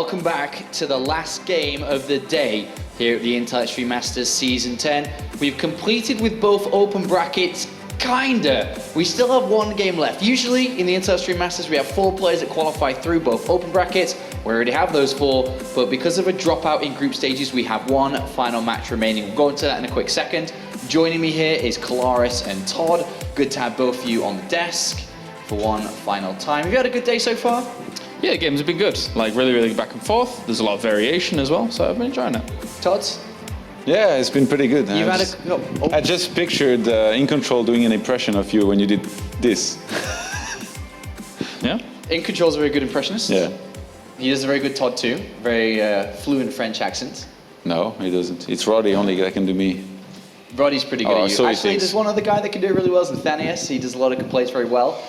welcome back to the last game of the day here at the Intellectual Masters Season 10. We've completed with both open brackets, kinda. We still have one game left. Usually in the Intellectual Masters we have 4 players that qualify through both open brackets. We already have those 4, but because of a dropout in group stages, we have one final match remaining. We'll go into that in a quick second. Joining me here is Kolaris and Todd. Good to have both of you on the desk for one final time. Have you had a good day so far? Yeah, the games have been good. Like really back and forth. There's a lot of variation as well, so I've been enjoying it. Todd? Yeah, it's been pretty good. I just pictured In Control doing an impression of you when you did this. Yeah? In Control's a very good impressionist. Yeah. He does a very good Todd too. Very fluent French accent. No, he doesn't. It's Roddy only that can do me. Roddy's pretty good at you. So Actually, there's one other guy that can do it really well, is Nathanias. He does a lot of complaints very well.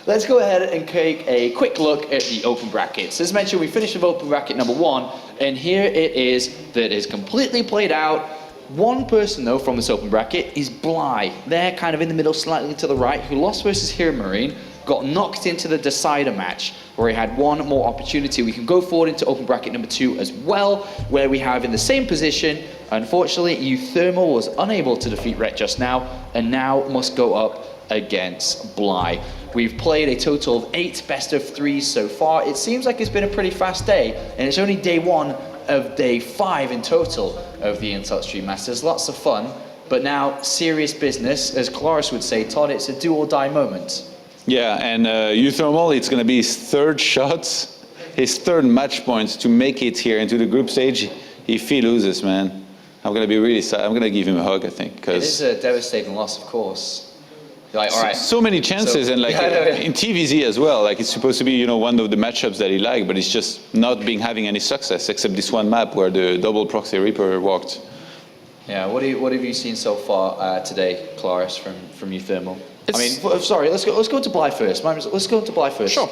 Let's go ahead and take a quick look at the open brackets. As mentioned, we finished with open bracket number 1, and here it is that is completely played out. One person, though, from this open bracket is Bly. They're kind of in the middle, slightly to the right, who lost versus Hero Marine, got knocked into the decider match, where he had one more opportunity. We can go forward into open bracket number 2 as well, where we have in the same position, unfortunately, uThermal was unable to defeat Rhett just now, and now must go up against Bly. We've played a total of 8 best of 3s so far. It seems like it's been a pretty fast day, and it's only day 1 of day 5 in total of the Intellectual Masters. Lots of fun, but now serious business. As Kolaris would say, Todd, it's a do or die moment. Yeah, and uThermal, it's going to be his 3rd shot, his 3rd match points to make it here into the group stage. If he loses, man, I'm going to be really sad. I'm going to give him a hug, I think. It is a devastating loss, of course. Like, all right. So many chances, and like in TVZ as well. Like it's supposed to be, one of the matchups that he liked, but it's just not having any success except this one map where the double proxy Reaper walked. Yeah. What have you seen so far today, Kolaris, from uThermal? Sorry. Let's go to Bly first. Let's go to Bly first. Sure.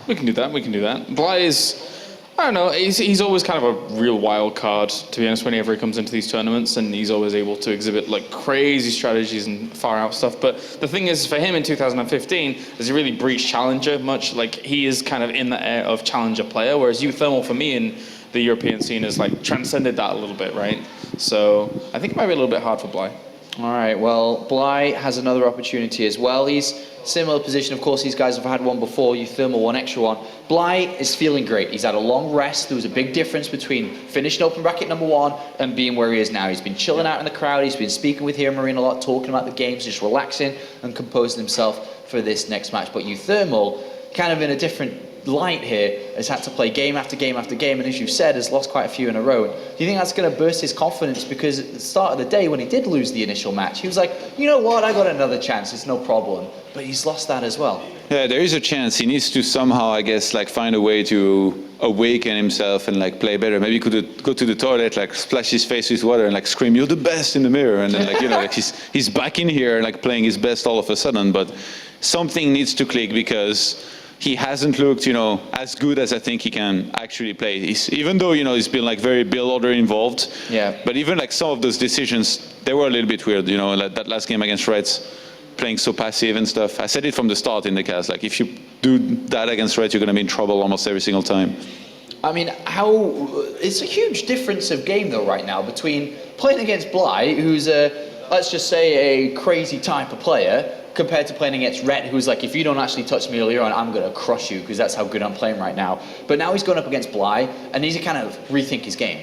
We can do that. Bly is, I don't know, he's always kind of a real wild card, to be honest, whenever he comes into these tournaments, and he's always able to exhibit like crazy strategies and far out stuff. But the thing is, for him in 2015, is he really breached Challenger much. Like, he is kind of in the air of Challenger player, whereas uThermal for me in the European scene has like transcended that a little bit, right? So I think it might be a little bit hard for Bly. All right, well, Bly has another opportunity as well. He's similar position, of course. These guys have had one before, uThermal, one extra one. Bly is feeling great. He's had a long rest. There was a big difference between finishing open bracket number 1 and being where he is now. He's been chilling out in the crowd. He's been speaking with Hero Marine a lot, talking about the games, just relaxing and composing himself for this next match. But uThermal, kind of in a different light here, has had to play game after game after game, and as you said, has lost quite a few in a row. Do you think that's going to burst his confidence? Because at the start of the day, when he did lose the initial match, he was like, you know what, I got another chance, it's no problem. But he's lost that as well. Yeah, there is a chance. He needs to somehow, I guess, like find a way to awaken himself and like play better. Maybe he could go to the toilet, like splash his face with water and like scream, "You're the best," in the mirror, and then like he's back in here like playing his best all of a sudden. But something needs to click, because he hasn't looked, as good as I think he can actually play. Even though, he's been like very build order involved. Yeah. But even like some of those decisions, they were a little bit weird, like that last game against Reds, playing so passive and stuff. I said it from the start in the cast, like if you do that against Reds, you're going to be in trouble almost every single time. I mean, it's a huge difference of game though right now between playing against Bly, who's let's just say a crazy type of player, compared to playing against Rhett, who's like, if you don't actually touch me earlier on, I'm going to crush you, because that's how good I'm playing right now. But now he's going up against Bly, and needs to kind of rethink his game.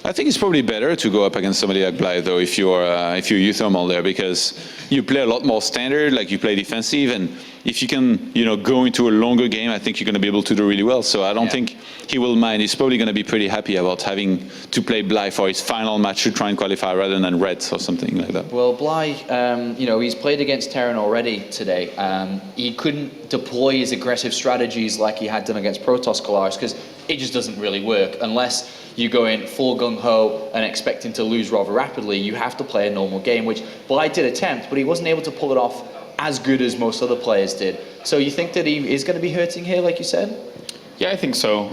I think it's probably better to go up against somebody like Bly, though, if you're uThermal there, because you play a lot more standard, like you play defensive, and if you can, go into a longer game, I think you're going to be able to do really well. So I don't think he will mind. He's probably going to be pretty happy about having to play Bly for his final match to try and qualify rather than Reds or something like that. Well, Bly, he's played against Terran already today. He couldn't deploy his aggressive strategies like he had done against Protoss Kolaris, because it just doesn't really work unless you go in full gung-ho and expecting to lose rather rapidly. You have to play a normal game, which Bly did attempt, but he wasn't able to pull it off as good as most other players did. So you think that he is going to be hurting here, like you said? Yeah, I think so.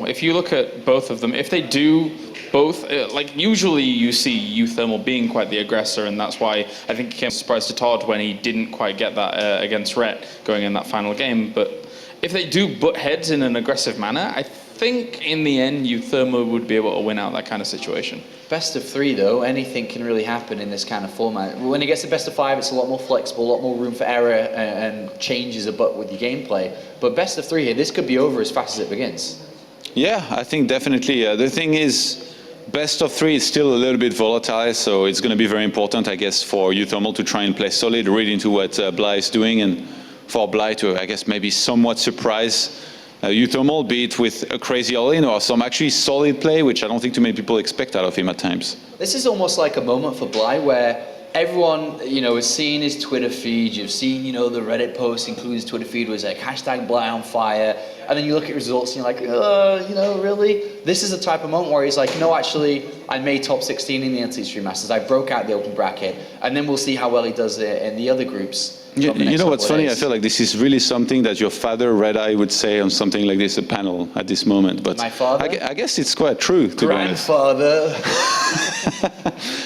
If you look at both of them, if they do both, like usually you see uThermal being quite the aggressor, and that's why I think he came surprised to Todd when he didn't quite get that against Rhett going in that final game. But if they do butt heads in an aggressive manner, I think in the end, uThermal would be able to win out that kind of situation. Best of 3, though, anything can really happen in this kind of format. When it gets to best of 5, it's a lot more flexible, a lot more room for error and changes about with your gameplay. But best of 3 here, this could be over as fast as it begins. Yeah, I think definitely. The thing is, best of 3 is still a little bit volatile, so it's going to be very important, I guess, for uThermal to try and play solid, read into what Bly is doing, and for Bly to, I guess, maybe somewhat surprise uThermal, be it with a crazy all-in or some actually solid play, which I don't think too many people expect out of him at times. This is almost like a moment for Bly where everyone, has seen his Twitter feed, you've seen, the Reddit post, including his Twitter feed, was like, #Bly on fire, and then you look at results and you're like, really? This is the type of moment where he's like, no, actually, I made top 16 in the NT3 Masters, I broke out the open bracket, and then we'll see how well he does it in the other groups. You know what's funny? I feel like this is really something that your father, Red Eye, would say on something like this, a panel at this moment. But my father? I guess it's quite true, to be honest. Grandfather.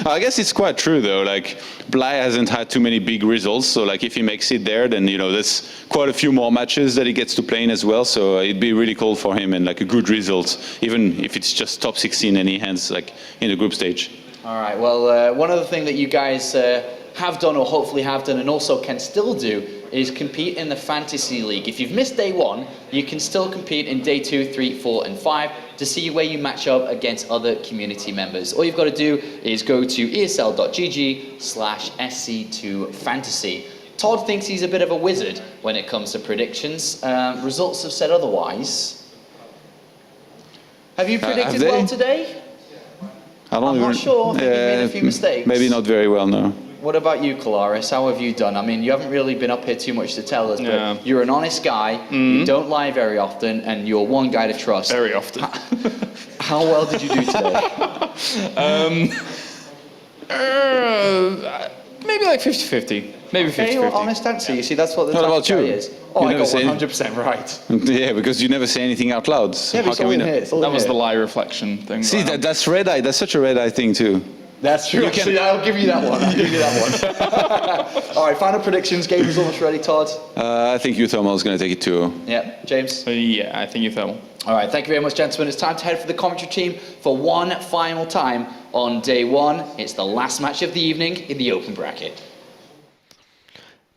I guess it's quite true, though. Like, Bly hasn't had too many big results, so like if he makes it there, then there's quite a few more matches that he gets to play in as well. So it'd be really cool for him and like a good result, even if it's just top 16 and he ends like in the group stage. All right. Well, one other thing that you guys have done or hopefully have done and also can still do is compete in the Fantasy League. If you've missed day 1, you can still compete in day 2, 3, 4, and 5 to see where you match up against other community members. All you've got to do is go to esl.gg/sc2fantasy. Todd thinks he's a bit of a wizard when it comes to predictions. Results have said otherwise. Have you predicted well today? I'm not sure. I think you've made a few mistakes. Maybe not very well, no. What about you, Colaris? How have you done? I mean, you haven't really been up here too much to tell us, but you're an honest guy, you don't lie very often, and you're one guy to trust. Very often. How well did you do today? Maybe like 50-50. Maybe 50-50. Okay, well, honest answer. You see, that's what the What about type of you? guy is. Oh, I You got never say 100% right. Yeah, because you never say anything out loud. So Yeah, but how it's can all we in know? here. It's all That in was here. the lie reflection thing. See, that's Red Eye. That's such a Red Eye thing too. That's true. Actually, I'll give you that one. All right, final predictions. Game is almost ready, Todd. I think uThermal is going to take it too. Yeah, James? Yeah, I think uThermal. All right, thank you very much, gentlemen. It's time to head for the commentary team for one final time on day 1. It's the last match of the evening in the open bracket.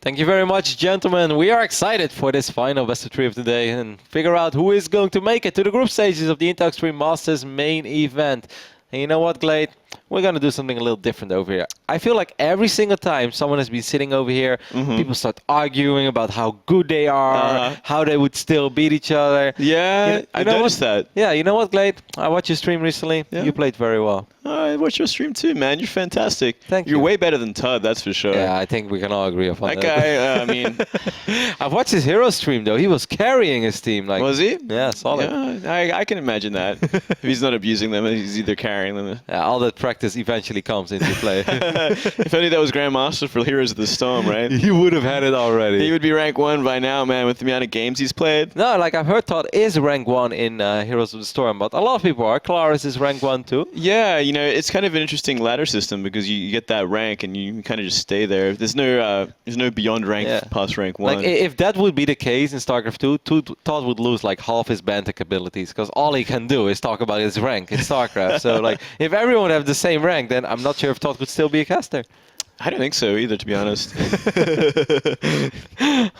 Thank you very much, gentlemen. We are excited for this final best of 3 of the day and figure out who is going to make it to the group stages of the Intel Masters main event. And you know what, Glade? We're going to do something a little different over here. I feel like every single time someone has been sitting over here, people start arguing about how good they are, how they would still beat each other. Yeah, I noticed that. Yeah, you know what, Glade? I watched your stream recently. Yeah. You played very well. I watched your stream too, man. You're fantastic. Thank You're you. way better than Todd, that's for sure. Yeah, I think we can all agree upon That that. guy, I mean... I've watched his hero stream, though. He was carrying his team. Like, Was he? Yeah, solid. Yeah, I can imagine that. If he's not abusing them, he's either carrying them. Yeah, all that practice eventually comes into play. If only that was Grandmaster for Heroes of the Storm, right? He would have had it already. He would be rank 1 by now, man, with the amount of games he's played. No, like I've heard Todd is rank 1 in Heroes of the Storm, but a lot of people are. Claris is rank 1 too. Yeah, it's kind of an interesting ladder system because you get that rank and you kind of just stay there. There's no beyond rank past rank 1. Like if that would be the case in StarCraft 2, Todd would lose like half his Bantic abilities because all he can do is talk about his rank in StarCraft. So like if everyone have the same rank, then I'm not sure if Todd could still be a caster. I don't think so either, to be honest.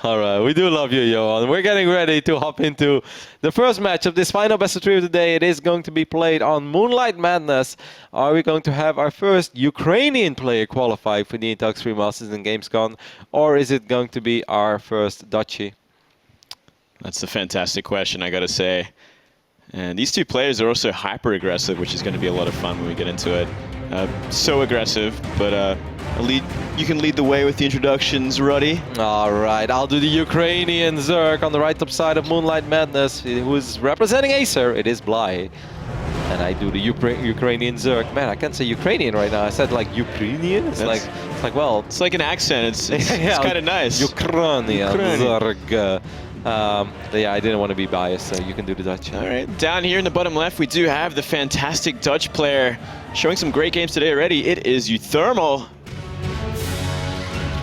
All right, we do love you, Johan. We're getting ready to hop into the first match of this final best of 3 of the day. It is going to be played on Moonlight Madness. Are we going to have our first Ukrainian player qualify for the Intel Extreme Masters in Gamescom, or is it going to be our first Dutchie? That's a fantastic question, I gotta say. And these two players are also hyper aggressive, which is going to be a lot of fun when we get into it. So aggressive, but you can lead the way with the introductions, Roddy. All right, I'll do the Ukrainian Zerg on the right top side of Moonlight Madness, who is representing Acer. It is Bly. And I do the Ukrainian Zerg. Man, I can't say Ukrainian right now. I said like Ukrainian. It's like well, it's like an accent. It's kind of nice. Ukrainian Zerg. Yeah, I didn't want to be biased, so you can do the Dutch. All right, down here in the bottom left, we do have the fantastic Dutch player showing some great games today already. It is uThermal.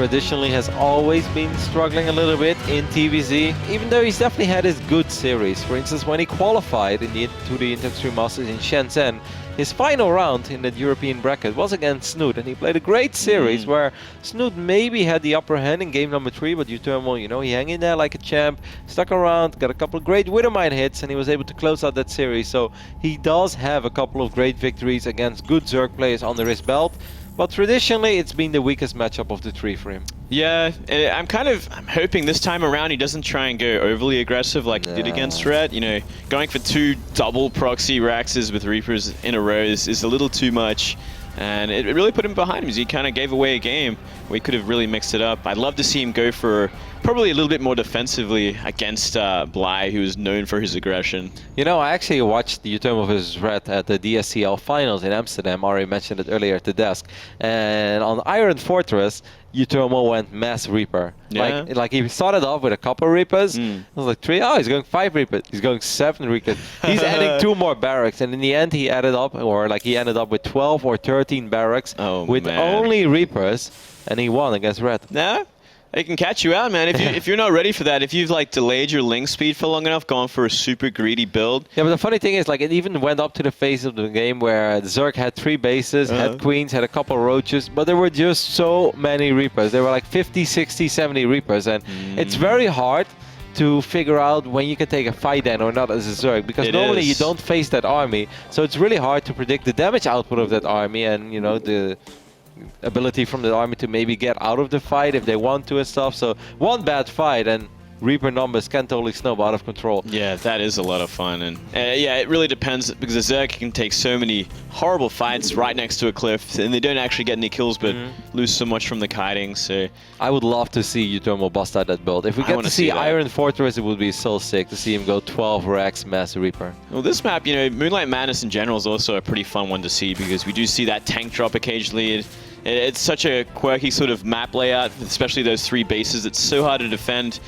traditionally has always been struggling a little bit in TVZ, even though he's definitely had his good series. For instance, when he qualified to the Inter-Extreme Masters in Shenzhen, his final round in the European bracket was against Snoot, and he played a great series where Snoot maybe had the upper hand in game number 3, but uThermal, you know, he hung in there like a champ, stuck around, got a couple of great Widowmine hits, and he was able to close out that series. So he does have a couple of great victories against good Zerg players under his belt, but traditionally it's been the weakest matchup of the 3 for him. Yeah, I'm hoping this time around he doesn't try and go overly aggressive like he did against Red. You know, going for 2 double proxy Raxes with Reapers in a row is a little too much. And it really put him behind him. He kind of gave away a game where he could have really mixed it up. I'd love to see him go for probably a little bit more defensively against Bly, who is known for his aggression. You know, I actually watched the uThermal vs Red at the DSCL finals in Amsterdam. I already mentioned it earlier at the desk. And on Iron Fortress, uThermal went mass Reaper. Yeah. Like he started off with a couple Reapers. I was like 3, oh, he's going 5 Reapers. He's going 7 Reapers. He's adding 2 more barracks. And in the end, he ended up with 12 or 13 barracks with only Reapers. And he won against Red. No? They can catch you out, man. If you're not ready for that, if you've like delayed your link speed for long enough, gone for a super greedy build. Yeah, but the funny thing is, like, it even went up to the phase of the game where Zerg had 3 bases, had queens, had a couple roaches, but there were just so many Reapers. There were like 50, 60, 70 Reapers, and it's very hard to figure out when you can take a fight then or not as a Zerg, because normally you don't face that army, so it's really hard to predict the damage output of that army and, you know, the ability from the army to maybe get out of the fight if they want to and stuff. So one bad fight and Reaper numbers can totally snowball out of control. Yeah, that is a lot of fun. And yeah, it really depends, because the Zerg can take so many horrible fights right next to a cliff, and they don't actually get any kills, but lose so much from the kiting. So I would love to see uThermal bust out that build. If we get to see Iron Fortress, it would be so sick to see him go 12 Rax Mass Reaper. Well, this map, you know, Moonlight Madness in general is also a pretty fun one to see, because we do see that tank drop occasionally. It's such a quirky sort of map layout, especially those 3 bases. It's so hard to defend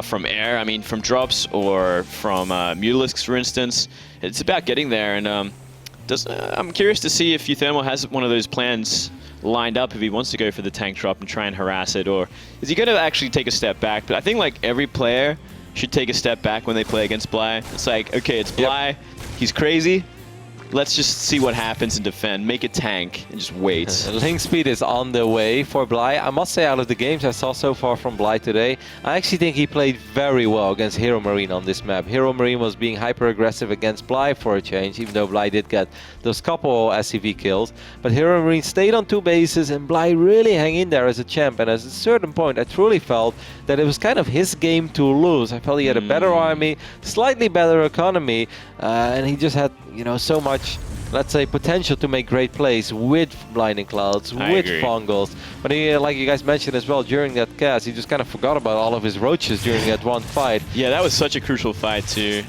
from air, I mean from drops or from Mutalisks, for instance. It's about getting there, and I'm curious to see if uThermal has one of those plans lined up if he wants to go for the tank drop and try and harass it, or is he going to actually take a step back? But I think like every player should take a step back when they play against Bly. It's like, okay, it's Bly, he's crazy. Let's just see what happens and defend. Make a tank and just wait. Link speed is on the way for Bly. I must say, out of the games I saw so far from Bly today, I actually think he played very well against Hero Marine on this map. Hero Marine was being hyper aggressive against Bly for a change, even though Bly did get those couple SCV kills. But Hero Marine stayed on 2 bases and Bly really hung in there as a champ. And at a certain point, I truly felt that it was kind of his game to lose. I felt he had a better army, slightly better economy, and he just had, you know, so much, let's say, potential to make great plays with Blinding Clouds, with Fungals. But he, like you guys mentioned as well, during that cast, he just kind of forgot about all of his roaches during that one fight. Yeah, that was such a crucial fight too.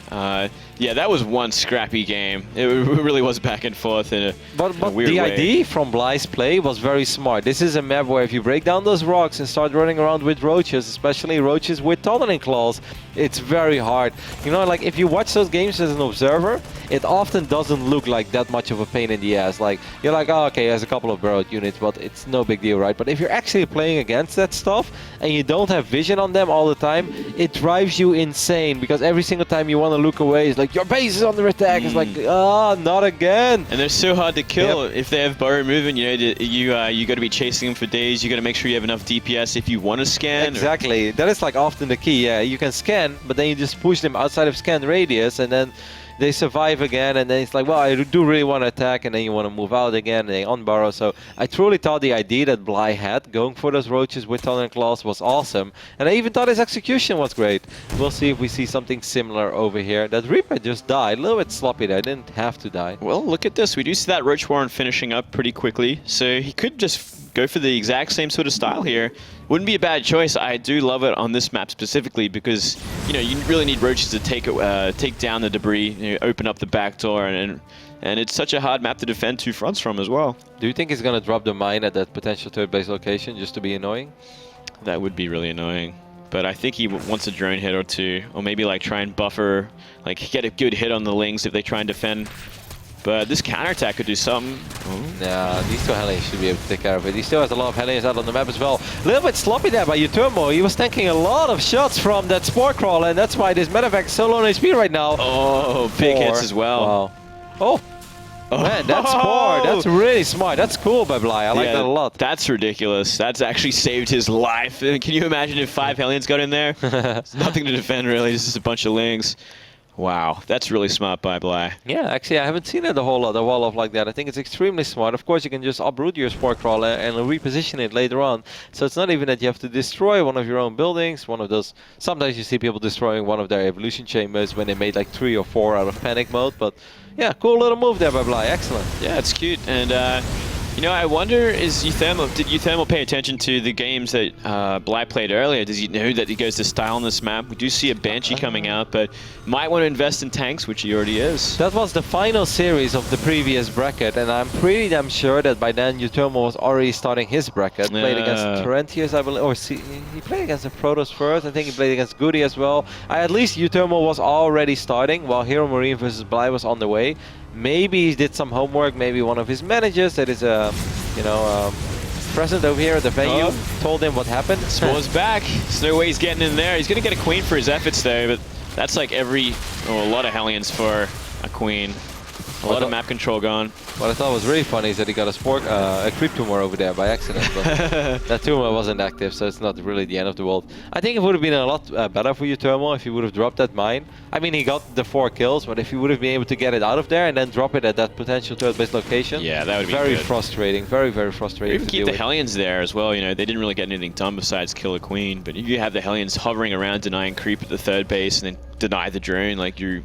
Yeah, that was one scrappy game. It really was back and forth in a weird way. The idea from Bly's play was very smart. This is a map where if you break down those rocks and start running around with roaches, especially roaches with tunneling claws, it's very hard. You know, like if you watch those games as an observer, it often doesn't look like that much of a pain in the ass. Like, you're like, oh, okay, there's a couple of burrowed units, but it's no big deal, right? But if you're actually playing against that stuff and you don't have vision on them all the time, it drives you insane, because every single time you want to look away, it's like, your base is under attack. It's like, oh, not again. And they're so hard to kill. If they have burrow movement, you know, you got to be chasing them for days. You got to make sure you have enough DPS if you want to scan. Exactly. That is like often the key. Yeah, you can scan, but then you just push them outside of scan radius, and then they survive again, and then it's like, well, I do really want to attack, and then you want to move out again, and they unburrow. So I truly thought the idea that Bly had, going for those roaches with Thunder Claws, was awesome. And I even thought his execution was great. We'll see if we see something similar over here. That Reaper just died. A little bit sloppy there. Didn't have to die. Well, look at this. We do see that Roach Warren finishing up pretty quickly. So he could just go for the exact same sort of style here. Wouldn't be a bad choice. I do love it on this map specifically because, you know, you really need roaches to take down the debris, you know, open up the back door, and it's such a hard map to defend 2 fronts from as well. Do you think he's going to drop the mine at that potential 3rd base location just to be annoying? That would be really annoying. But I think he wants a drone hit or 2, or maybe like try and buffer, like get a good hit on the Lings if they try and defend. But this counterattack could do something. Yeah, these two Hellions should be able to take care of it. He still has a lot of Hellions out on the map as well. A little bit sloppy there by uThermal. He was tanking a lot of shots from that Spore Crawler, and that's why this medevac is so low on HP right now. Oh, big hits as well. Wow. Oh. Man, that's Spore. That's really smart. That's cool by Bly. I like that a lot. That's ridiculous. That's actually saved his life. Can you imagine if 5 Hellions got in there? There's nothing to defend, really. It's just a bunch of Lings. Wow, that's really smart by Bly. Yeah, actually, I haven't seen it a whole lot, a wall off like that. I think it's extremely smart. Of course, you can just uproot your Spore Crawler and reposition it later on. So it's not even that you have to destroy one of your own buildings. One of those. Sometimes you see people destroying one of their evolution chambers when they made like 3 or 4 out of panic mode. But yeah, cool little move there by Bly. Excellent. Yeah, it's cute. And you know, I wonder, did uThermal pay attention to the games that Bly played earlier? Does he know that he goes to style on this map? We do see a Banshee coming out, but might want to invest in tanks, which he already is. That was the final series of the previous bracket, and I'm pretty damn sure that by then uThermal was already starting his bracket. Played against Torrentius, I believe, or he played against the Protoss first. I think he played against Goody as well. At least uThermal was already starting, while Hero Marine versus Bly was on the way. Maybe he did some homework. Maybe one of his managers that is present over here at the venue told him what happened. Spore's back. There's no way he's getting in there. He's going to get a Queen for his efforts though, but that's like a lot of Hellions for a Queen. A lot of map control gone. What I thought was really funny is that he got a creep tumor over there by accident, but that tumor wasn't active, so it's not really the end of the world. I think it would have been a lot better for uThermal if he would have dropped that mine. I mean, he got the 4 kills, but if he would have been able to get it out of there and then drop it at that potential third-base location, yeah, that would be very good. frustrating, very, very frustrating. Or even keep the Hellions there as well. You know, they didn't really get anything done besides kill a Queen, but if you have the Hellions hovering around, denying creep at the third base, and then deny the drone, like you're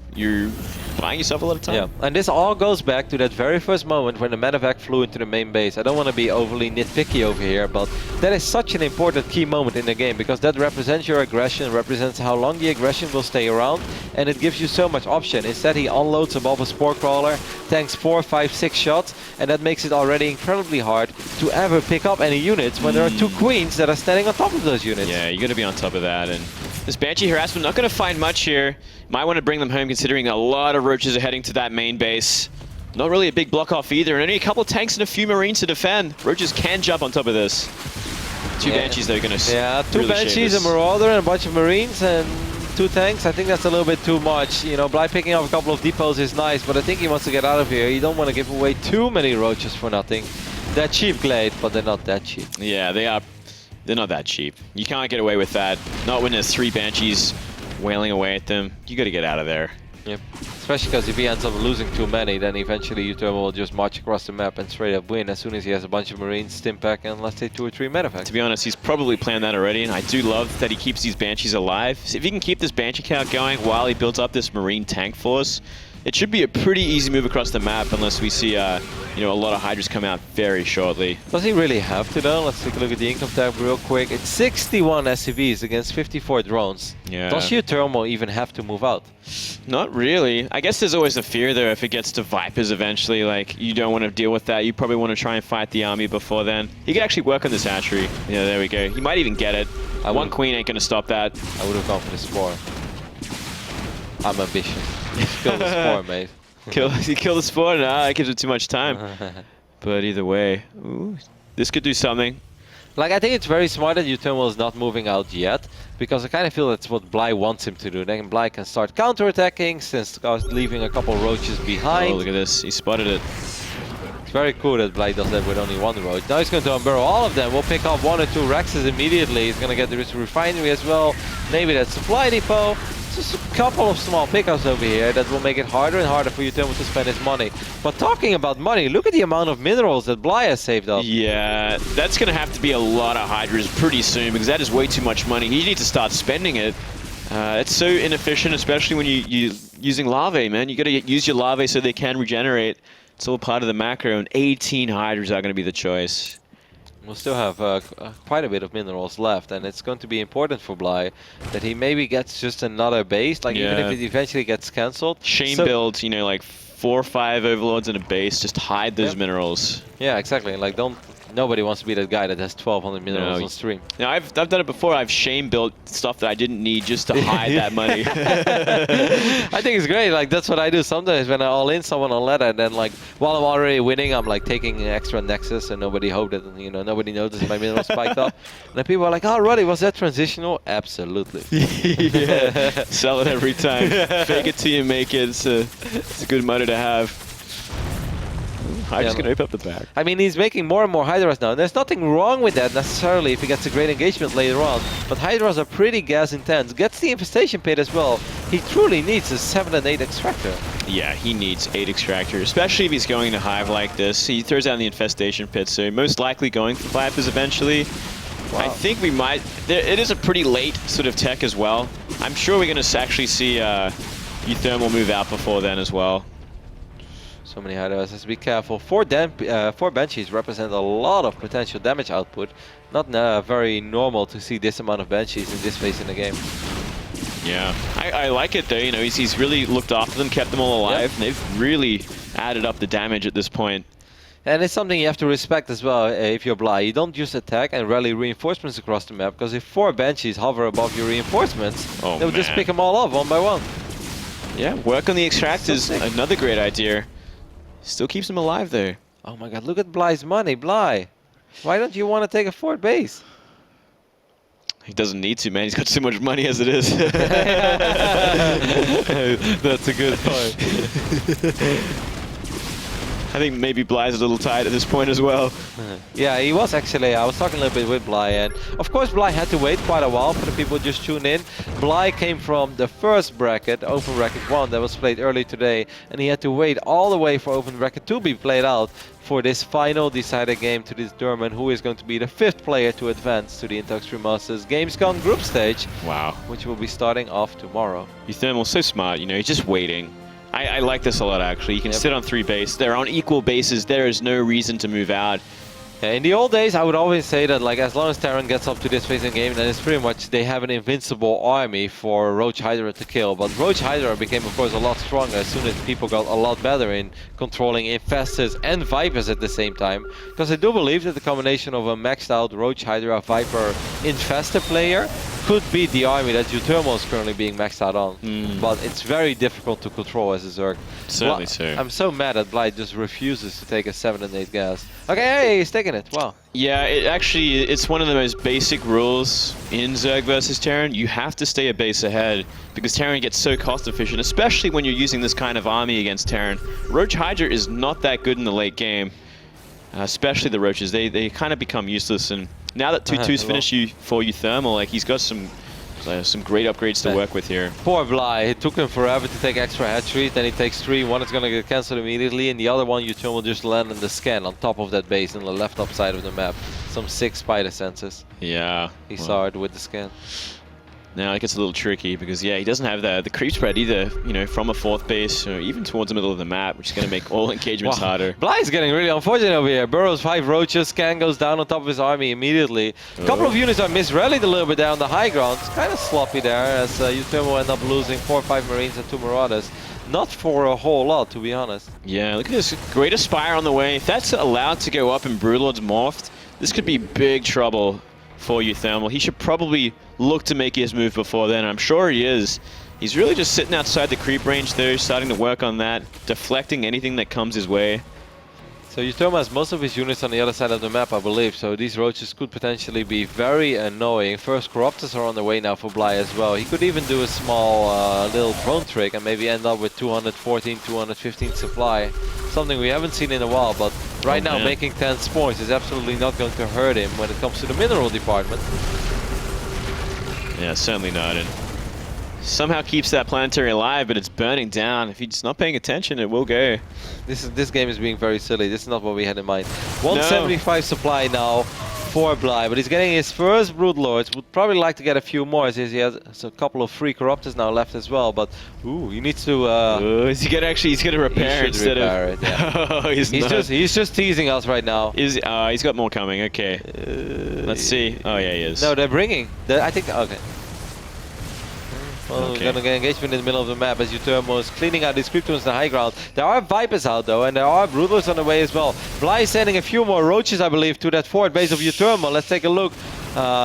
buying yourself a lot of time. Yeah, and this all goes back to that very first moment when the medevac flew into the main base. I don't want to be overly nitpicky over here, but that is such an important key moment in the game because that represents your aggression, represents how long the aggression will stay around, and it gives you so much option. Instead, he unloads above a Spore Crawler, tanks 4, 5, 6 shots, and that makes it already incredibly hard to ever pick up any units when there are 2 Queens that are standing on top of those units. Yeah, you got to be on top of that. And this Banshee harassment, not going to find much here. Might want to bring them home considering a lot of roaches are heading to that main base. Not really a big block off either, and only a couple of tanks and a few Marines to defend. Roaches can jump on top of this. 2 Banshees though are going to 2 really Banshees, a Marauder, and a bunch of Marines, and 2 tanks. I think that's a little bit too much. You know, Bly picking up a couple of depots is nice, but I think he wants to get out of here. You don't want to give away too many roaches for nothing. They're cheap, Glade, but they're not that cheap. Yeah, they are. They're not that cheap. You can't get away with that. Not when there's 3 Banshees wailing away at them. You got to get out of there. Yep. Especially because if he ends up losing too many, then eventually uThermal will just march across the map and straight up win as soon as he has a bunch of Marines, Stimpak, and let's say 2 or 3 medevacs. To be honest, he's probably planned that already, and I do love that he keeps these Banshees alive. So if he can keep this Banshee count going while he builds up this Marine tank force, it should be a pretty easy move across the map unless we see a lot of Hydras come out very shortly. Does he really have to though? Let's take a look at the income tab real quick. It's 61 SCVs against 54 drones. Yeah. Does uThermal even have to move out? Not really. I guess there's always a fear there if it gets to Vipers eventually. Like, you don't want to deal with that. You probably want to try and fight the army before then. He could actually work on this hatchery. Yeah, there we go. He might even get it. One Queen ain't going to stop that. I would have gone for the Spore. I'm ambitious. Kill the Spore, mate. Kill the Spore? Nah, that gives it too much time. But either way, ooh, this could do something. Like, I think it's very smart that uThermal is not moving out yet, because I kind of feel that's what Bly wants him to do. Then Bly can start counterattacking, since leaving a couple roaches behind. Oh, look at this. He spotted it. It's very cool that Bly does that with only 1 roach. Now he's going to unburrow all of them. We'll pick up 1 or 2 Rexes immediately. He's going to get the refinery as well. Maybe that supply depot. Just a couple of small pickups over here that will make it harder and harder for uThermal to spend his money. But talking about money, look at the amount of minerals that Bly has saved up. Yeah, that's going to have to be a lot of Hydras pretty soon because that is way too much money. You need to start spending it. It's so inefficient, especially when you're using larvae, man. You got to use your larvae so they can regenerate. It's all part of the macro, and 18 Hydras are going to be the choice. We'll still have quite a bit of minerals left, and it's going to be important for Bly that he maybe gets just another base, like even if it eventually gets cancelled. Shame build, like 4 or 5 overlords in a base, just hide those minerals. Yeah, exactly. Like don't Nobody wants to be that guy that has 1,200 minerals No. on stream. Now, I've done it before. I've shame built stuff that I didn't need just to hide that money. I think it's great. Like that's what I do sometimes when I all in someone on ladder, and then like while I'm already winning, I'm like taking an extra nexus, and nobody hoped it. You know, nobody noticed my mineral spiked up. And then people are like, "Oh, Roddy, was that transitional?" Absolutely. Yeah. Sell it every time. Fake it till you make it. It's a good money to have. I'm just going to open up the back. I mean, he's making more and more Hydras now. And there's nothing wrong with that necessarily if he gets a great engagement later on. But Hydras are pretty gas intense. Gets the infestation pit as well. He truly needs a 7 and 8 extractor. Yeah, he needs 8 extractor, especially if he's going to hive like this. He throws down the infestation pit, so most likely going for Vipers eventually. Wow. I think we might. It is a pretty late sort of tech as well. I'm sure we're going to actually see uThermal move out before then as well. So many Hydras, has to be careful. 4 Banshees represent a lot of potential damage output. Not very normal to see this amount of Banshees in this phase in the game. Yeah, I like it though. You know, he's really looked after them, kept them all alive. Yep. And they've really added up the damage at this point. And it's something you have to respect as well if you're Bly. You don't just attack and rally reinforcements across the map, because if 4 Banshees hover above your reinforcements, they'll just pick them all off one by one. Yeah, work on the extractors, another great idea. Still keeps him alive there. Oh my god, look at Bly's money, Bly. Why don't you want to take a 4th base? He doesn't need to, man. He's got so much money as it is. That's a good point. I think maybe Bly's a little tired at this point as well. Yeah, he was actually. I was talking a little bit with Bly, and of course Bly had to wait quite a while for the people who just tuned in. Bly came from the first bracket, Open Bracket 1, that was played early today, and he had to wait all the way for Open Bracket 2 to be played out for this final decided game to determine who is going to be the 5th player to advance to the Intel Extreme Masters Gamescom group stage. Wow. Which will be starting off tomorrow. uThermal's so smart, you know, he's just waiting. I like this a lot, actually. You can sit on 3 bases. They're on equal bases. There is no reason to move out. In the old days, I would always say that, like, as long as Terran gets up to this phase in the game, then it's pretty much they have an invincible army for Roach Hydra to kill. But Roach Hydra became, of course, a lot stronger as soon as people got a lot better in controlling Infestors and Vipers at the same time. Because I do believe that the combination of a maxed out Roach Hydra Viper Infestor player could beat the army that uThermal is currently being maxed out on. But it's very difficult to control as a Zerg. Certainly so. I'm so mad that Bly just refuses to take a 7 and 8 gas. Okay, hey, he's taking it. Wow. Yeah, it's one of the most basic rules in Zerg versus Terran. You have to stay a base ahead because Terran gets so cost efficient, especially when you're using this kind of army against Terran. Roach Hydra is not that good in the late game, especially the Roaches. They kind of become useless, and now that 2-2's finished for uThermal, like he's got some great upgrades to work with here. Poor Bly, it took him forever to take extra hatcheries, then he takes 3, one is gonna get cancelled immediately, and the other one uThermal will just land in the scan on top of that base on the left up side of the map. Some 6 spider senses. Yeah. He saw it with the scan. Now it gets a little tricky because, yeah, he doesn't have the creep spread either, you know, from a 4th base or even towards the middle of the map, which is going to make all engagements harder. Bly is getting really unfortunate over here. Burrows 5 roaches, scan goes down on top of his army immediately. A couple of units are misrallied a little bit there on the high ground. It's kind of sloppy there as uThermal end up losing 4 or 5 Marines and 2 Marauders. Not for a whole lot, to be honest. Yeah, look at this. Great Aspire on the way. If that's allowed to go up and Broodlord's morphed, this could be big trouble for uThermal. He should probably look to make his move before then. I'm sure he is. He's really just sitting outside the creep range there, starting to work on that, deflecting anything that comes his way. So uThermal has most of his units on the other side of the map, I believe, so these roaches could potentially be very annoying. First Corruptors are on the way now for Bly as well. He could even do a small little drone trick and maybe end up with 214, 215 supply. Something we haven't seen in a while, but right now making 10 spawns is absolutely not going to hurt him when it comes to the mineral department. Yeah, certainly not. And somehow keeps that planetary alive, but it's burning down. If he's not paying attention, it will go. This game is being very silly. This is not what we had in mind. 175 supply now for Bly, but he's getting his first Broodlords. Would probably like to get a few more, as he has a couple of free Corruptors now left as well. But ooh, he needs to. Is he gonna he's gonna repair instead of? It, yeah. Oh, he's just teasing us right now. He's got more coming. Okay, let's see. Oh yeah, he is. No, they're bringing. I think okay. Well, Okay. we're gonna get engagement in the middle of the map as uThermal is cleaning out these Kryptons in the high ground. There are Vipers out though, and there are Broodlords on the way as well. Bly is sending a few more Roaches, I believe, to that forward base of uThermal. Let's take a look.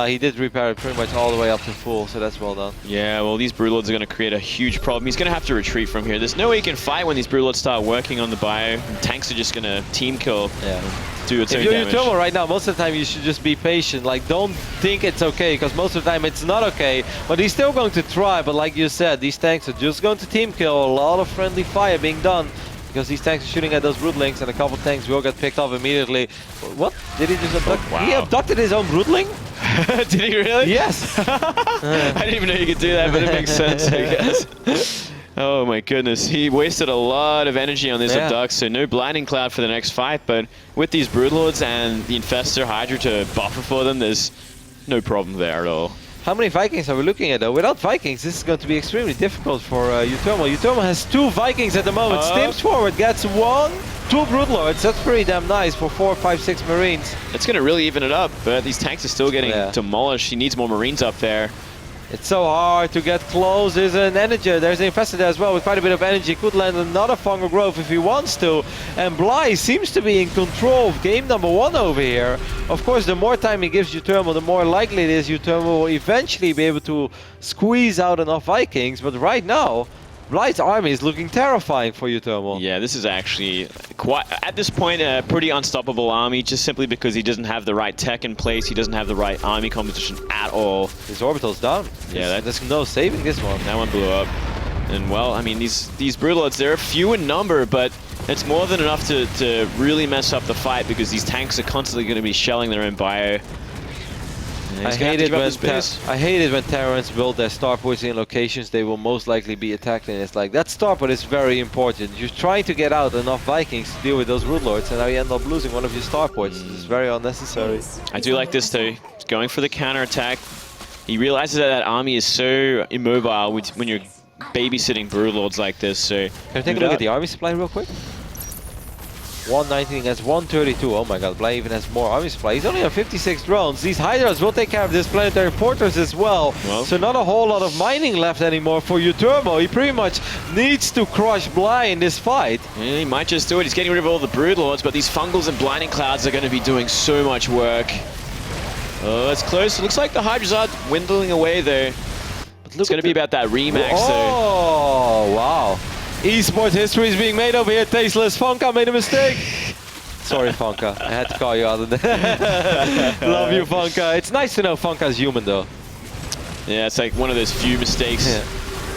He did repair it pretty much all the way up to full, so that's well done. Yeah, well, these Broodlords are going to create a huge problem. He's going to have to retreat from here. There's no way he can fight when these Broodlords start working on the bio. Tanks are just going to team kill. Yeah. Do its If own you're damage. uThermal right now, most of the time you should just be patient. Like, don't think it's okay, because most of the time it's not okay. But he's still going to try, but like you said, these tanks are just going to team kill. A lot of friendly fire being done, because these tanks are shooting at those Broodlings, and a couple tanks will get picked off immediately. What? Did he just abduct? Wow. He abducted his own Broodling? Did he really? Yes! I didn't even know you could do that, but it makes sense, I guess. Oh my goodness, he wasted a lot of energy on this abduct, so no blinding cloud for the next fight, but with these Broodlords and the Infestor Hydra to buffer for them, there's no problem there at all. How many Vikings are we looking at though? Without Vikings, this is going to be extremely difficult for uThermal. uThermal has 2 Vikings at the moment. Stimps forward, gets 1, 2 Broodlords. That's pretty damn nice for 4, 5, 6 Marines. It's going to really even it up, but these tanks are still getting demolished. He needs more Marines up there. It's so hard to get close. There's an Energer. There's an Infestor there as well with quite a bit of energy. Could land another Fungal Growth if he wants to. And Bly seems to be in control of game number 1 over here. Of course, the more time he gives uThermal, the more likely it is uThermal will eventually be able to squeeze out enough Vikings. But right now, Bly's army is looking terrifying for uThermal. Yeah, this is actually quite, at this point, a pretty unstoppable army, just simply because he doesn't have the right tech in place. He doesn't have the right army composition at all. His orbital's down. Yeah, there's no saving this one. That one blew up. And well, I mean, these Broodlords, they're few in number, but it's more than enough to really mess up the fight, because these tanks are constantly going to be shelling their own bio. I hate it when Terrans build their starports in locations they will most likely be attacked in. It's like, that starport is very important. You're trying to get out enough Vikings to deal with those Broodlords, and now you end up losing one of your starports. It's very unnecessary. I do like this though. He's going for the counter-attack. He realizes that army is so immobile when you're babysitting Broodlords like this. So can we take a look at the army supply real quick? 119 against 132. Oh my god, Bly even has more army supply. He's only on 56 drones. These Hydras will take care of this planetary porters as well. So not a whole lot of mining left anymore for uThermal. He pretty much needs to crush Bly in this fight. Yeah, he might just do it. He's getting rid of all the Broodlords, but these Fungals and Blinding Clouds are going to be doing so much work. Oh, that's close. It looks like the Hydras are dwindling away though. But it's going to be about that Remax though. Oh, wow. E-sport history is being made over here. Tasteless. Funka made a mistake. Sorry, Funka. I had to call you out on that. Love you, Funka. It's nice to know Funka's human, though. Yeah, it's like one of those few mistakes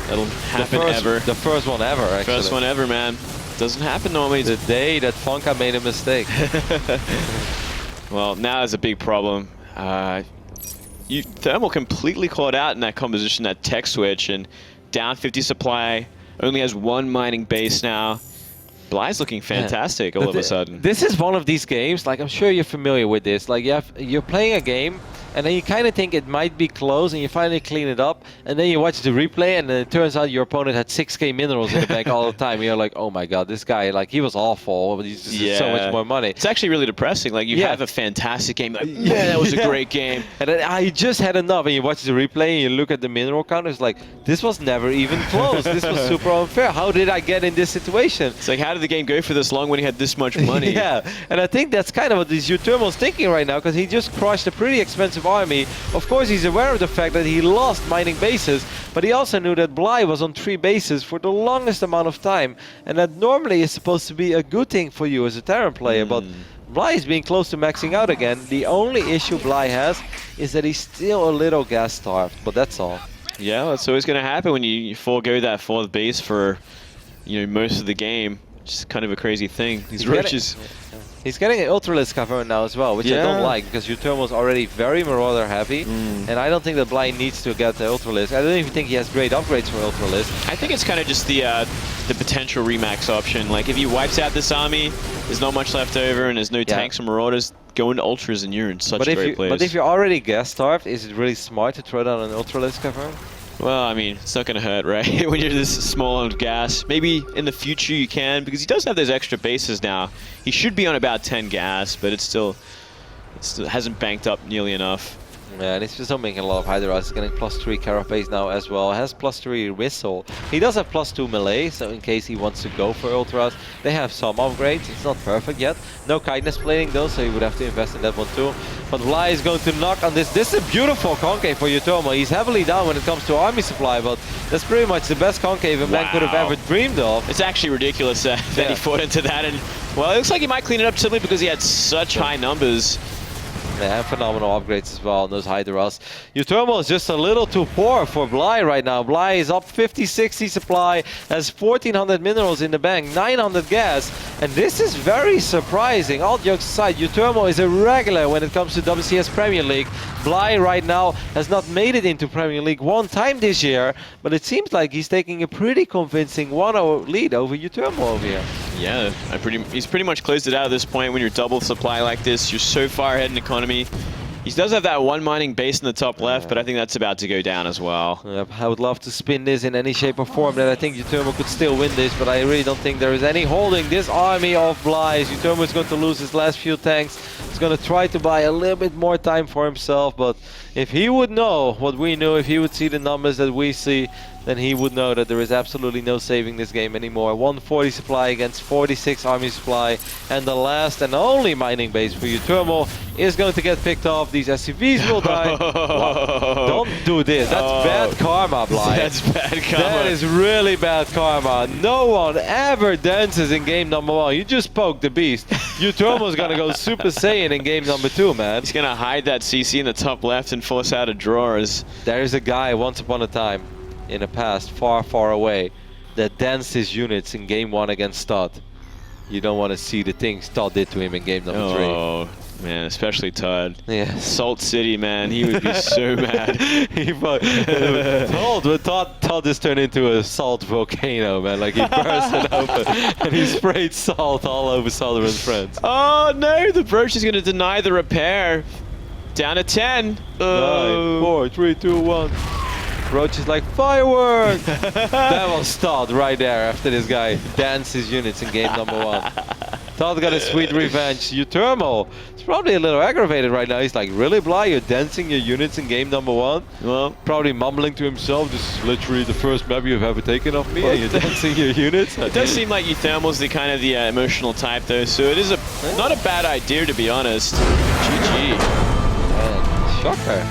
that'll happen ever. The first one ever, actually. First one ever, man. Doesn't happen normally. The day that Funka made a mistake. Well, now there's a big problem. Thermal completely caught out in that composition, that tech switch, and down 50 supply. Only has 1 mining base now. Bly's looking fantastic all of a sudden. This is one of these games, like I'm sure you're familiar with this. Like you're playing a game, and then you kind of think it might be close, and you finally clean it up, and then you watch the replay, and then it turns out your opponent had 6k minerals in the bank all the time. And you're like, oh my god, this guy, like, he was awful, but he's just so much more money. It's actually really depressing. Like, you have a fantastic game, like, man, that was a great game. And then I just had enough, and you watch the replay, and you look at the mineral count, it's like, this was never even close. This was super unfair. How did I get in this situation? It's like, how did the game go for this long when he had this much money? Yeah, and I think that's kind of what this uThermal's thinking right now, because he just crushed a pretty expensive army. Of course, he's aware of the fact that he lost mining bases, but he also knew that Bly was on 3 bases for the longest amount of time, and that normally is supposed to be a good thing for you as a Terran player, but Bly is being close to maxing out again. The only issue Bly has is that he's still a little gas starved, but that's all. Yeah, that's always going to happen when you forego that 4th base for, most of the game. Just kind of a crazy thing. These roaches. He's getting an Ultralisk Cavern now as well, which I don't like, because uThermal is already very Marauder heavy, and I don't think that Bly needs to get the Ultralisk. I don't even think he has great upgrades for Ultralisk. I think it's kind of just the potential Remax option. Like, if he wipes out this army, there's not much left over, and there's no tanks or Marauders, go into Ultras, and you're in such a great place. But if you're already gas starved, is it really smart to throw down an Ultralisk Cavern? Well, I mean, it's not going to hurt, right? When you're this small on gas. Maybe in the future you can, because he does have those extra bases now. He should be on about 10 gas, but it still hasn't banked up nearly enough. Yeah, and he's still making a lot of Hydra. He's getting +3 Carapace now as well. Has +3 Whistle. He does have +2 melee, so in case he wants to go for Ultras, they have some upgrades. It's not perfect yet. No kindness plating though, so he would have to invest in that one too. But Bly is going to knock on this. This is a beautiful concave for uThermal. He's heavily down when it comes to army supply, but that's pretty much the best concave a man could have ever dreamed of. It's actually ridiculous that he fought into that, and well, it looks like he might clean it up simply because he had such high numbers. Yeah, phenomenal upgrades as well on those Hydras. uThermal is just a little too poor for Bly right now. Bly is up 50-60 supply, has 1400 minerals in the bank, 900 gas, and this is very surprising. All jokes aside, uThermal is a regular when it comes to WCS Premier League. Bly right now has not made it into Premier League one time this year, but it seems like he's taking a pretty convincing 1-0 lead over uThermal over here. Yeah, he's pretty much closed it out at this point. When you're double supply like this, you're so far ahead in economy. He does have that one mining base in the top left, but I think that's about to go down as well. Yep, I would love to spin this in any shape or form that I think uThermal could still win this, but I really don't think there is any holding this army of Bly's. uThermal is going to lose his last few tanks. He's going to try to buy a little bit more time for himself, but if he would know what we knew, if he would see the numbers that we see, then he would know that there is absolutely no saving this game anymore. 140 supply against 46 army supply, and the last and only mining base for uThermal is going to get picked off. These SCVs will die. Wow. Don't do this. That's bad karma, Bly. That's bad karma. That is really bad karma. No one ever dances in game number 1. You just poked the beast. uThermal is going to go Super Saiyan in game number 2, man. He's going to hide that CC in the top left and force out a draw. There is a guy once upon a time in the past, far, far away, that danced his units in game 1 against Todd. You don't want to see the things Todd did to him in game number 3. Oh, man, especially Todd. Yeah. Salt City, man, he would be so mad. Todd just turned into a salt volcano, man. Like, he burst it open and he sprayed salt all over Southern friends. Oh, no, the Broach is going to deny the repair. Down to 10. 9, 4, 3, 2, 1. Roach is like, fireworks! That was Todd right there after this guy danced his units in game number 1. Todd got a sweet revenge. uThermal is probably a little aggravated right now. He's like, really, Bly? You're dancing your units in game number 1? Well, probably mumbling to himself, this is literally the first map you've ever taken of me, and you're dancing your units? It does seem like uThermal's the kind of the emotional type, though, so it is not a bad idea, to be honest. GG. Man, shocker.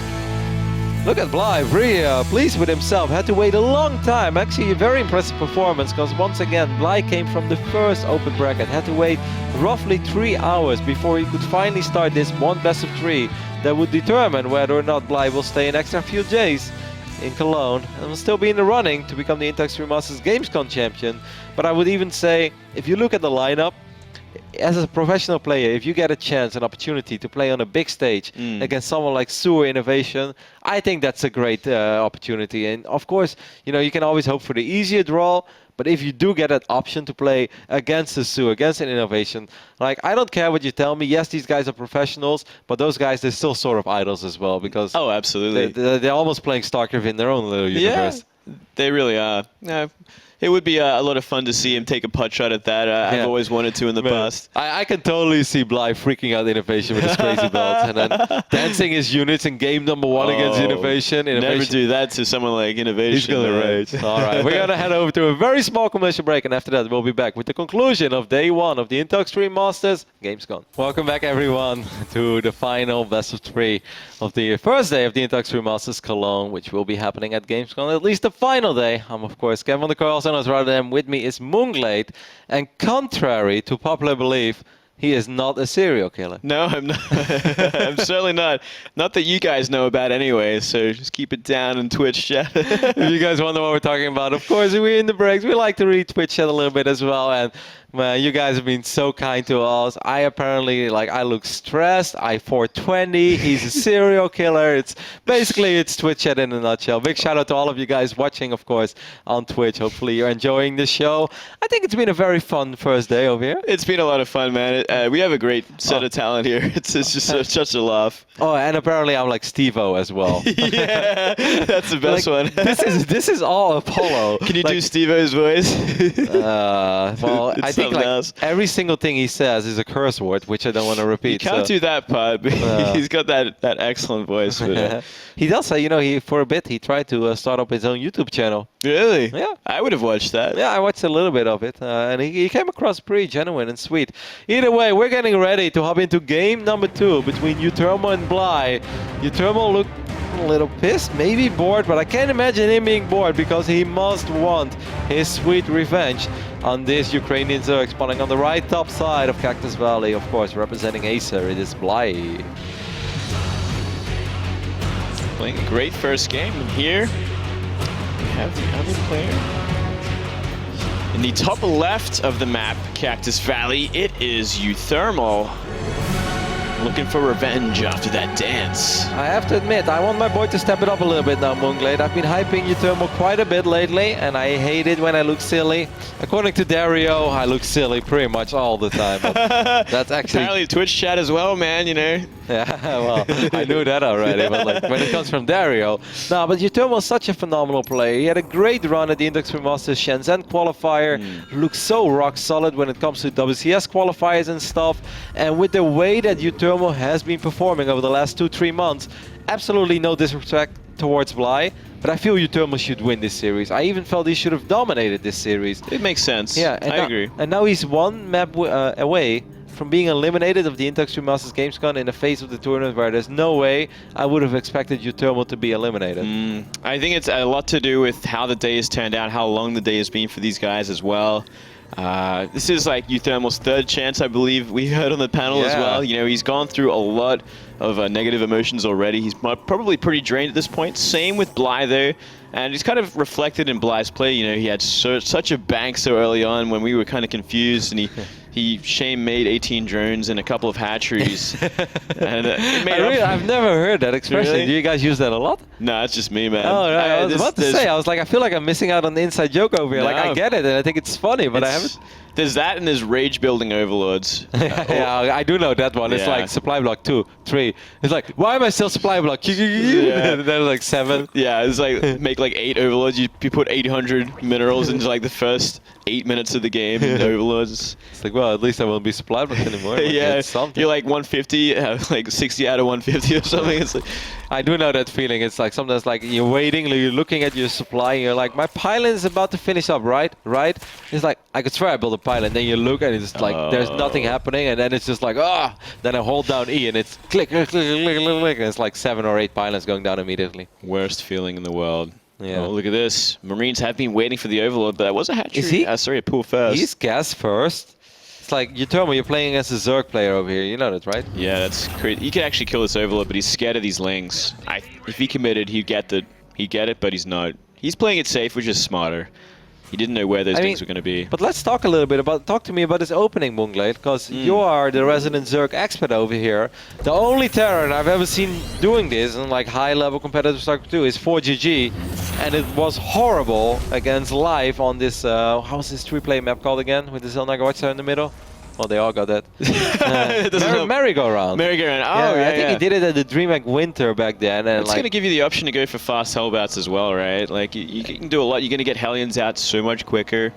Look at Bly, really pleased with himself. Had to wait a long time. Actually, a very impressive performance, because once again, Bly came from the first open bracket. Had to wait roughly 3 hours before he could finally start this one best of 3 that would determine whether or not Bly will stay an extra few days in Cologne and will still be in the running to become the Intact 3 Masters Gamescom champion. But I would even say, if you look at the lineup, as a professional player, if you get a chance, an opportunity to play on a big stage against someone like Sewer Innovation, I think that's a great opportunity. And of course, you know, you can always hope for the easier draw, but if you do get that option to play against a Sewer, against an Innovation, like, I don't care what you tell me. Yes, these guys are professionals, but those guys, they're still sort of idols as well, because oh, absolutely, they're almost playing StarCraft in their own little universe. Yeah, they really are. Yeah. It would be a lot of fun to see him take a putt shot at that. I've always wanted to in the past. I can totally see Bly freaking out Innovation with his crazy belt and then dancing his units in game number 1 against Innovation. Never do that to someone like Innovation. He's gonna rage. All right, we're gonna head over to a very small commercial break, and after that we'll be back with the conclusion of day 1 of the Intact 3 Masters Gamescom. Welcome back, everyone, to the final best of 3 of the first day of the Intact 3 Masters Cologne, which will be happening at Gamescom, at least the final day. I'm of course Kevin the Carlson. Rather than with me is Moonglade, and contrary to popular belief, he is not a serial killer. No, I'm not. I'm certainly not. Not that you guys know about anyway, so just keep it down in Twitch chat. If you guys wonder what we're talking about, of course, we're in the breaks. We like to read Twitch chat a little bit as well, and man, you guys have been so kind to us. I apparently, like, I look stressed. I 420. He's a serial killer. It's Twitch chat in a nutshell. Big shout out to all of you guys watching, of course, on Twitch. Hopefully you're enjoying the show. I think it's been a very fun first day over here. It's been a lot of fun, man. We have a great set of talent here. It's just such a laugh. Oh, and apparently I'm like Steve-O as well. Yeah, that's the best like, one. This is all Apollo. Can you do Steve-O's voice? Well, I think something like else. every single thing he says is a curse word, which I don't want to repeat. He can't so. do that part, but he's got that excellent voice. But, He does say, he for a bit he tried to start up his own YouTube channel. really? Yeah. I would have watched that. Yeah, I watched a little bit of it, and he came across pretty genuine and sweet. Either way, we're getting ready to hop into game number 2 between uThermal and Bly. uThermal looked a little pissed, maybe bored, but I can't imagine him being bored because he must want his sweet revenge on this Ukrainian Zerg spawning on the right top side of Cactus Valley. Of course, representing Acer, it is Bly. Playing a great first game, and here we have the other player. In the top left of the map, Cactus Valley, it is uThermal. Looking for revenge after that dance. I have to admit, I want my boy to step it up a little bit now, Moonglade. I've been hyping uThermal quite a bit lately, and I hate it when I look silly. According to Dario, I look silly pretty much all the time. But that's actually... Apparently Twitch chat as well, man, Yeah, well, I knew that already, but like when it comes from Dario. No, but uThermal is such a phenomenal player. He had a great run at the Index 3 Masters Shenzhen qualifier. Looks so rock solid when it comes to WCS qualifiers and stuff. And with the way that uThermal has been performing over the last 2-3 months, absolutely no disrespect towards Bly, but I feel uThermal should win this series. I even felt he should have dominated this series. It makes sense. Yeah, I agree. And now he's one map away from being eliminated of the Index 3 Masters Gamescom in the phase of the tournament where there's no way I would have expected uThermal to be eliminated. I think it's a lot to do with how the day has turned out, how long the day has been for these guys as well. This is like uThermal's 3rd chance, I believe we heard on the panel as well. He's gone through a lot of negative emotions already. He's probably pretty drained at this point. Same with Bly though, and he's kind of reflected in Bly's play. He had such a bank so early on when we were kind of confused, and he shame made 18 drones and a couple of hatcheries. And it made I've never heard that expression. Really? Do you guys use that a lot? No, it's just me, man. Oh, right. I was about to say, I was like, I feel like I'm missing out on the inside joke over here. Like, I get it, and I think it's funny, but I haven't... There's that, and there's rage building overlords. Yeah, I do know that one. It's like supply block 2, 3. It's like, why am I still supply block? And then like 7. Yeah, it's like make like 8 overlords. You put 800 minerals into like the first 8 minutes of the game in overlords. It's like, well, at least I won't be supply blocked anymore. Like, yeah, something. you're like 150, like 60 out of 150 or something. It's like, I do know that feeling. It's like sometimes like you're waiting, you're looking at your supply, and you're like, my pylon is about to finish up, right? It's like, I could swear I built a pylon. Then you look and it's like, there's nothing happening, and then it's just like, then I hold down E and it's click, click, click, click, click, click, and it's like 7 or 8 pylons going down immediately. worst feeling in the world. Yeah. Oh, look at this. Marines have been waiting for the overlord, but that was a hatchery. Is he? Sorry, a pool first. He's gas first. It's like, uThermal, you're playing against a Zerg player over here. You know that, right? Yeah, that's crazy. He could actually kill this overlord, but he's scared of these lings. If he committed, he'd get it, but he's not. He's playing it safe, which is smarter. He didn't know where those things were going to be. But let's talk a little bit talk to me about this opening, Moonglade, because you are the resident Zerg expert over here. The only Terran I've ever seen doing this in like high-level competitive StarCraft 2 is 4GG, and it was horrible against Live on this, how's this 3-play map called again, with the Zelnaga Watchtower in the middle? Well, they all got that. Merry-go-round. Merry-go-round. Oh, yeah, I think he did it at the DreamHack Winter back then. And it's going to give you the option to go for fast Hellbats as well, right? Like, you can do a lot. You're going to get Hellions out so much quicker.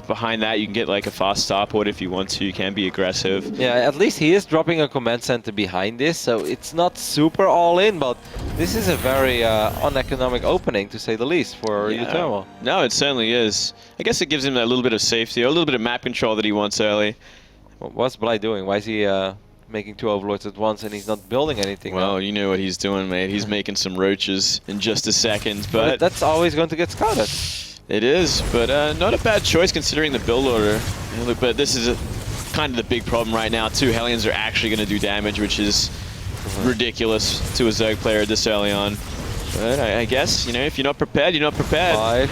Behind that, you can get like a fast starport if you want to. You can be aggressive. Yeah, at least he is dropping a command center behind this, so it's not super all-in, but this is a very uneconomic opening, to say the least, for uThermal. No, it certainly is. I guess it gives him a little bit of safety, or a little bit of map control that he wants early. What's Bly doing? Why is he making 2 overlords at once and he's not building anything? Well, you know what he's doing, mate. He's making some roaches in just a second, but that's always going to get scouted. It is, but not a bad choice considering the build order. But this is kind of the big problem right now, too. Hellions are actually going to do damage, which is ridiculous to a Zerg player this early on. But I guess, if you're not prepared, you're not prepared.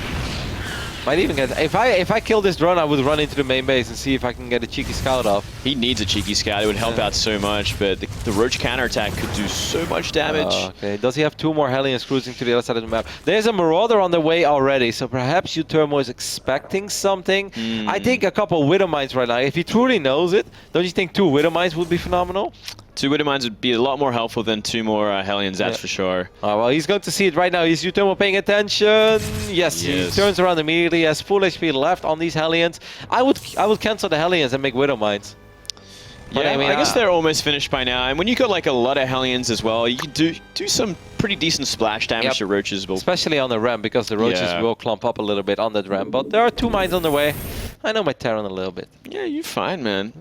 Might even get... If I kill this drone, I would run into the main base and see if I can get a cheeky scout off. He needs a cheeky scout. It would help out so much, but the Roach counterattack could do so much damage. Okay, does he have 2 more Hellions cruising to the other side of the map? There's a Marauder on the way already, so perhaps uThermal is expecting something. I think a couple Widow Mines right now. If he truly knows it, don't you think 2 Widow Mines would be phenomenal? 2 Widow Mines would be a lot more helpful than 2 more Hellions, that's for sure. Oh, well, he's going to see it right now. Is uThermal paying attention? Yes, he turns around immediately. He has full HP left on these Hellions. I would cancel the Hellions and make Widow Mines. But Yeah, I mean, I guess they're almost finished by now. And when you got like a lot of Hellions as well, you can do some pretty decent splash damage to Roaches. Especially on the ramp, because the Roaches will clump up a little bit on that ramp. But there are 2 mines on the way. I know my Terran a little bit. Yeah, you're fine, man.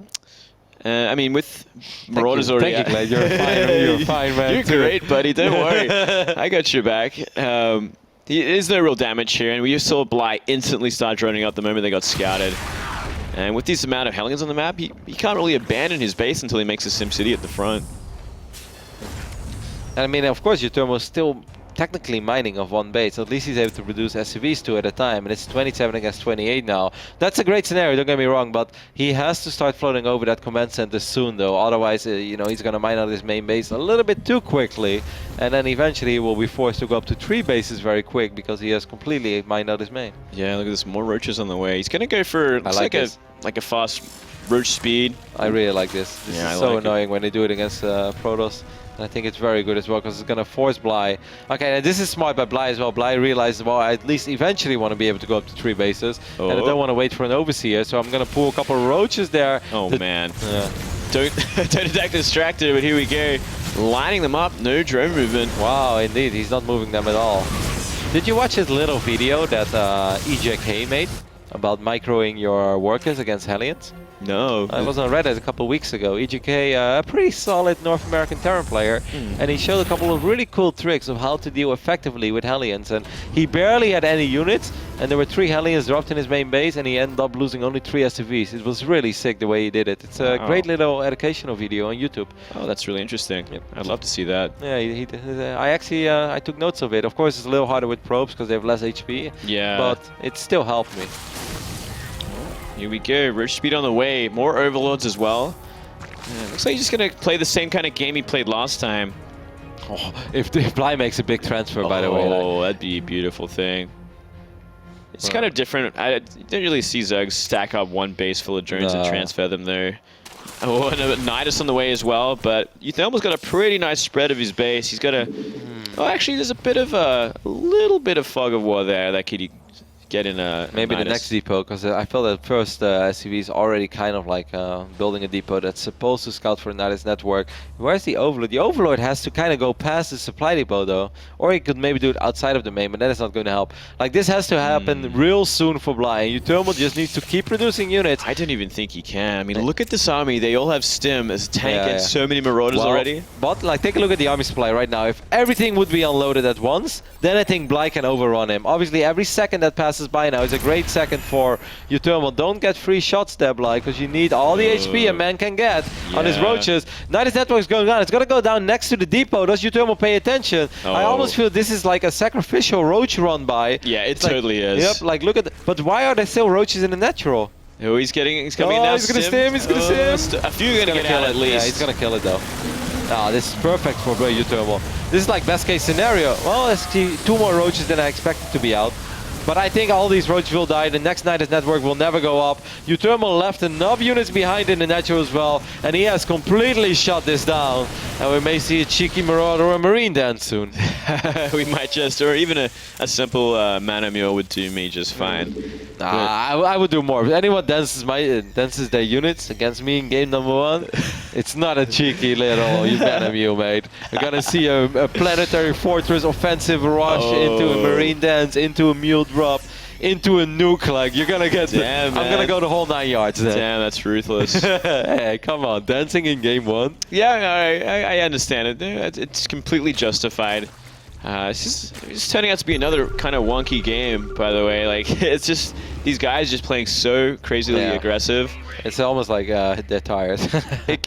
I mean, with Marauders already... Thank you, Glad. You're fine, man. You're great, buddy. Don't worry. I got your back. There's no real damage here, and we saw Bly instantly start droning up the moment they got scouted. And with this amount of Hellions on the map, he can't really abandon his base until he makes a SimCity at the front. And I mean, of course, uThermal is still technically mining of 1 base. At least he's able to produce SCVs 2 at a time, and it's 27 against 28 now. That's a great scenario, don't get me wrong, but he has to start floating over that command center soon, though. Otherwise, you know, he's going to mine out his main base a little bit too quickly, and then eventually he will be forced to go up to 3 bases very quick because he has completely mined out his main. Yeah, look at this, more Roaches on the way. He's going to go for like a fast Roach speed. I really like this. This is so annoying when they do it against Protoss. And I think it's very good as well because it's going to force Bly. Okay, and this is smart by Bly as well. Bly realizes, well, I at least eventually want to be able to go up to 3 bases. And I don't want to wait for an Overseer, so I'm going to pull a couple of Roaches there. Oh, man. Don't attack the Distractor, but here we go. Lining them up, no drone movement. Wow, indeed. He's not moving them at all. Did you watch his little video that EJK made about microing your workers against Hellions? No. I was on Reddit a couple of weeks ago. EJK, a pretty solid North American Terran player, and he showed a couple of really cool tricks of how to deal effectively with Hellions. And he barely had any units, and there were 3 Hellions dropped in his main base, and he ended up losing only 3 SCVs. It was really sick the way he did it. It's a great little educational video on YouTube. Oh, that's really interesting. Yep. I'd love to see that. Yeah, I actually I took notes of it. Of course, it's a little harder with probes because they have less HP. Yeah. But it still helped me. Here we go, Roach speed on the way, more Overlords as well. Looks like he's just going to play the same kind of game he played last time. Oh, if Bly makes a big transfer, by the way. Oh, that'd be a beautiful thing. It's kind of different. I don't really see Zerg stack up 1 base full of drones and transfer them though. Oh, and a Nidus on the way as well, but uThermal's got a pretty nice spread of his base. He's got a... Oh, actually, there's a little bit of fog of war there that could get in a maybe the next depot, because I feel that first SCV is already kind of like building a depot that's supposed to scout for Nidus network. Where's the Overlord? The Overlord has to kind of go past the supply depot though, or he could maybe do it outside of the main, but that is not going to help. Like this has to happen real soon for Bly, and uThermal just needs to keep producing units. I don't even think he can. I mean, look at this army. They all have Stim as a tank and so many Marauders already. But like, take a look at the army supply right now. If everything would be unloaded at once, then I think Bly can overrun him. Obviously, every second that passes by now is a great second for uThermal. Don't get free shots there, Bly, because you need all the HP a man can get on his Roaches. Nidus network is going down. It's going to go down next to the depot. Does uThermal pay attention? I almost feel this is like a sacrificial Roach run by. Yeah, it totally is. Yep, like look at but why are there still Roaches in the natural? Oh, he's coming in now. He's going to stim, he's going to stim. A few are going to get out at least. Yeah, he's going to kill it though. Ah, this is perfect for uThermal. This is like best case scenario. Well, let's see 2 more Roaches than I expected to be out. But I think all these Roaches will die. The next Nidus network will never go up. uThermal left enough units behind in the natural as well. And he has completely shut this down. And we may see a cheeky Marauder or a Marine dance soon. We might just, or even a simple Mana Mule would do me just fine. I would do more. If anyone dances their units against me in game number 1, it's not a cheeky little Mana Mule, mate. We're going to see a Planetary Fortress offensive rush into a Marine dance, into a Mule drop, into a nuke. Like, you're gonna get I'm gonna go the whole 9 yards then. Damn, that's ruthless. Hey, come on, dancing in game 1. Yeah, I understand it. It's completely justified. It's turning out to be another kind of wonky game, by the way. Like, it's just these guys just playing so crazily aggressive. It's almost like they're tired.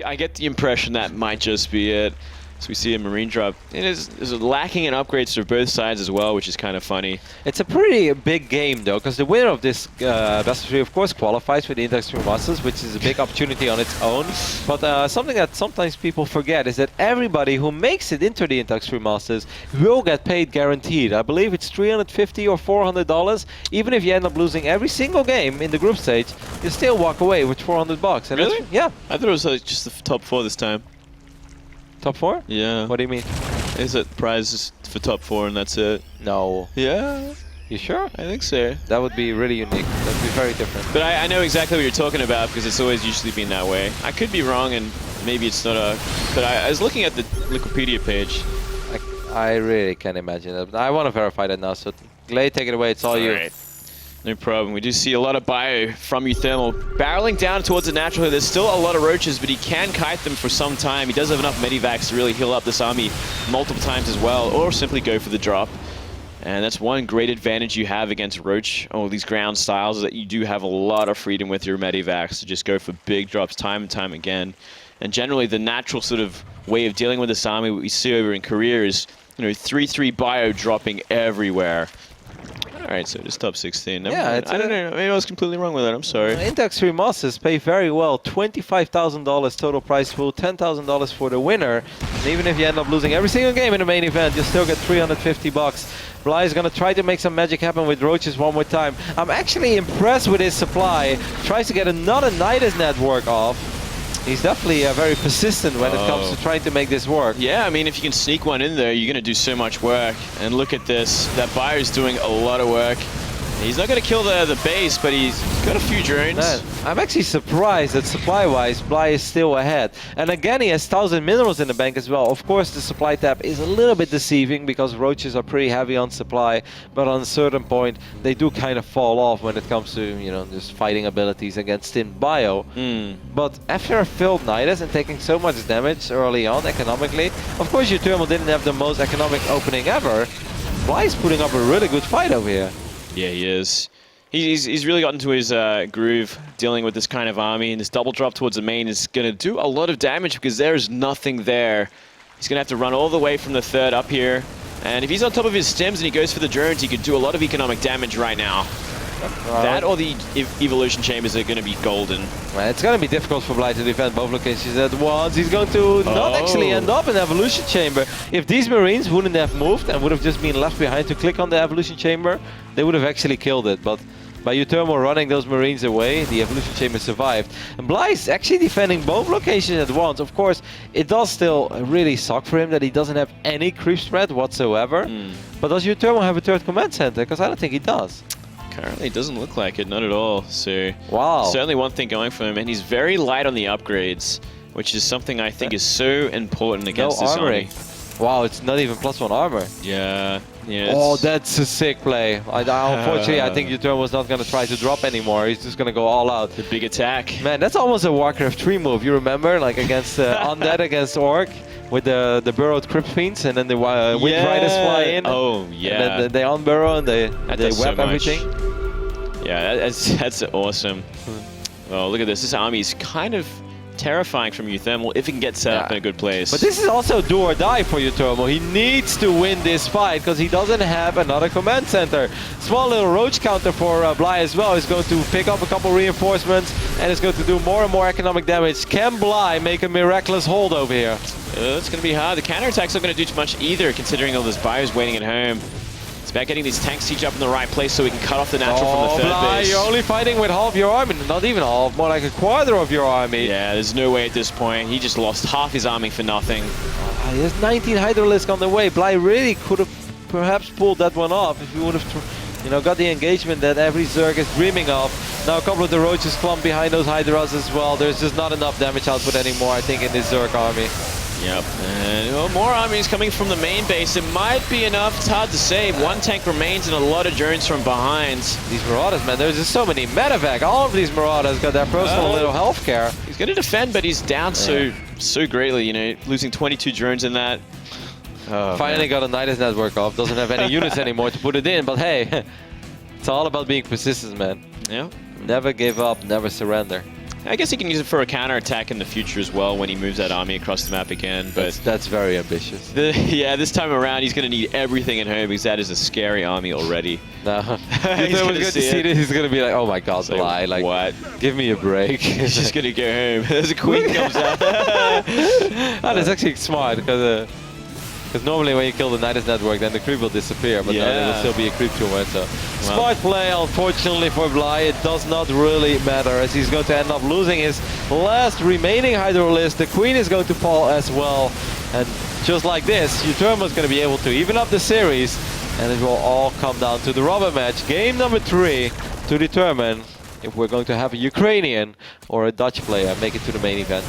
I get the impression that might just be it. So we see a Marine drop. It is lacking in upgrades for both sides as well, which is kind of funny. It's a pretty big game though, because the winner of this best of 3 of course qualifies for the Index 3 Masters, which is a big opportunity on its own. But something that sometimes people forget is that everybody who makes it into the Index 3 Masters will get paid guaranteed. I believe it's $350 or $400. Even if you end up losing every single game in the group stage, you still walk away with $400. And really? Yeah. I thought it was just the top 4 this time. Top 4? Yeah. What do you mean? Is it prizes for top 4 and that's it? No. Yeah, You sure? I think so. That would be really unique. That would be very different. But I know exactly what you're talking about because it's always usually been that way. I could be wrong and maybe it's not a... But I was looking at the Wikipedia page. I really can't imagine that. I want to verify that now, so Glade, take it away. It's all you. Right. No problem. We do see a lot of bio from uThermal. Barreling down towards the natural here. There's still a lot of roaches, but he can kite them for some time. He does have enough medivacs to really heal up this army multiple times as well, or simply go for the drop. And that's one great advantage you have against roach, or these ground styles, is that you do have a lot of freedom with your medivacs to just go for big drops time and time again. And generally, the natural sort of way of dealing with this army, what we see over in Korea is, 3-3 bio dropping everywhere. All right, so just top 16. Yeah, I don't know. Maybe I was completely wrong with that. I'm sorry. Index 3 Masters pay very well. $25,000 total prize pool, $10,000 for the winner. And even if you end up losing every single game in the main event, you'll still get $350. Bly is going to try to make some magic happen with roaches one more time. I'm actually impressed with his supply. Tries to get another Nidus network off. He's definitely very persistent when it comes to trying to make this work. Yeah, I mean, if you can sneak one in there, you're going to do so much work. And look at this. That buyer's doing a lot of work. He's not going to kill the base, but he's got a few drones. Man, I'm actually surprised that supply-wise, Bly is still ahead. And again, he has 1,000 minerals in the bank as well. Of course, the supply tab is a little bit deceiving because roaches are pretty heavy on supply. But on a certain point, they do kind of fall off when it comes to, just fighting abilities against thin bio. But after a filled Nidus and taking so much damage early on economically, of course, uThermal didn't have the most economic opening ever. Bly is putting up a really good fight over here. Yeah, he is. He's really gotten to his groove dealing with this kind of army, and this double drop towards the main is going to do a lot of damage because there's nothing there. He's going to have to run all the way from the third up here, and if he's on top of his stems and he goes for the drones, he could do a lot of economic damage right now. That or the evolution chambers are going to be golden. Well, it's going to be difficult for Bly to defend both locations at once. He's going to not actually end up in the evolution chamber. If these Marines wouldn't have moved and would have just been left behind to click on the evolution chamber, they would have actually killed it. But by uThermal running those Marines away, the evolution chamber survived. And Bly is actually defending both locations at once. Of course, it does still really suck for him that he doesn't have any creep spread whatsoever. But does uThermal have a third command center? Because I don't think he does. Currently, it doesn't look like it, not at all. So, wow. Certainly one thing going for him, and he's very light on the upgrades, which is something I think is so important against this army. Wow, it's not even +1 armor. Yeah. Oh, that's a sick play. Unfortunately, I think uThermal was not going to try to drop anymore. He's just going to go all out. The big attack. Man, that's almost a Warcraft 3 move. You remember, like against Undead against Orc with the burrowed Crypt Fiends, and then the Wind Riders fly in. Oh, yeah. And then they unburrow and they web everything. Yeah, that's awesome. Oh, look at this. This army is kind of terrifying from uThermal if it can get set up in a good place. But this is also do or die for uThermal. He needs to win this fight because he doesn't have another command center. Small little roach counter for Bly as well. He's going to pick up a couple reinforcements and it's going to do more and more economic damage. Can Bly make a miraculous hold over here? It's going to be hard. The counterattack's not going to do too much either, considering all those buyers waiting at home. It's about getting these tanks sieged up in the right place so we can cut off the natural from the third Bly, base. you're only fighting with half your army. Not even half, more like a quarter of your army. Yeah, there's no way at this point. He just lost half his army for nothing. He has 19 Hydralisk on the way. Bly really could have perhaps pulled that one off if he would have got the engagement that every Zerg is dreaming of. Now a couple of the roaches clump behind those Hydras as well. There's just not enough damage output anymore, I think, in this Zerg army. Yep, and more armies coming from the main base. It might be enough, it's hard to say. One tank remains and a lot of drones from behind. These Marauders, man, there's just so many medevac. All of these Marauders got their personal little healthcare. He's going to defend, but he's down so greatly, losing 22 drones in that. Oh, finally got a Nidus network off. Doesn't have any units anymore to put it in, but hey, it's all about being persistent, man. Yeah. Never give up, never surrender. I guess he can use it for a counterattack in the future as well when he moves that army across the map again. But that's very ambitious. This time around he's going to need everything at home because that is a scary army already. No, he's going to see this. He's going to be like, oh my god, Bly, like, what? Give me a break. He's just going to go home. There's a queen comes out. That's actually smart because normally when you kill the Nidus network, then the creep will disappear, but no, there will still be a creep tumor. So smart play, unfortunately for Bly. It does not really matter as he's going to end up losing his last remaining Hydralisk. The queen is going to fall as well, And just like this, uThermal is going to be able to even up the series, and it will all come down to the rubber match. Game number 3 to determine if we're going to have a Ukrainian or a Dutch player make it to the main event.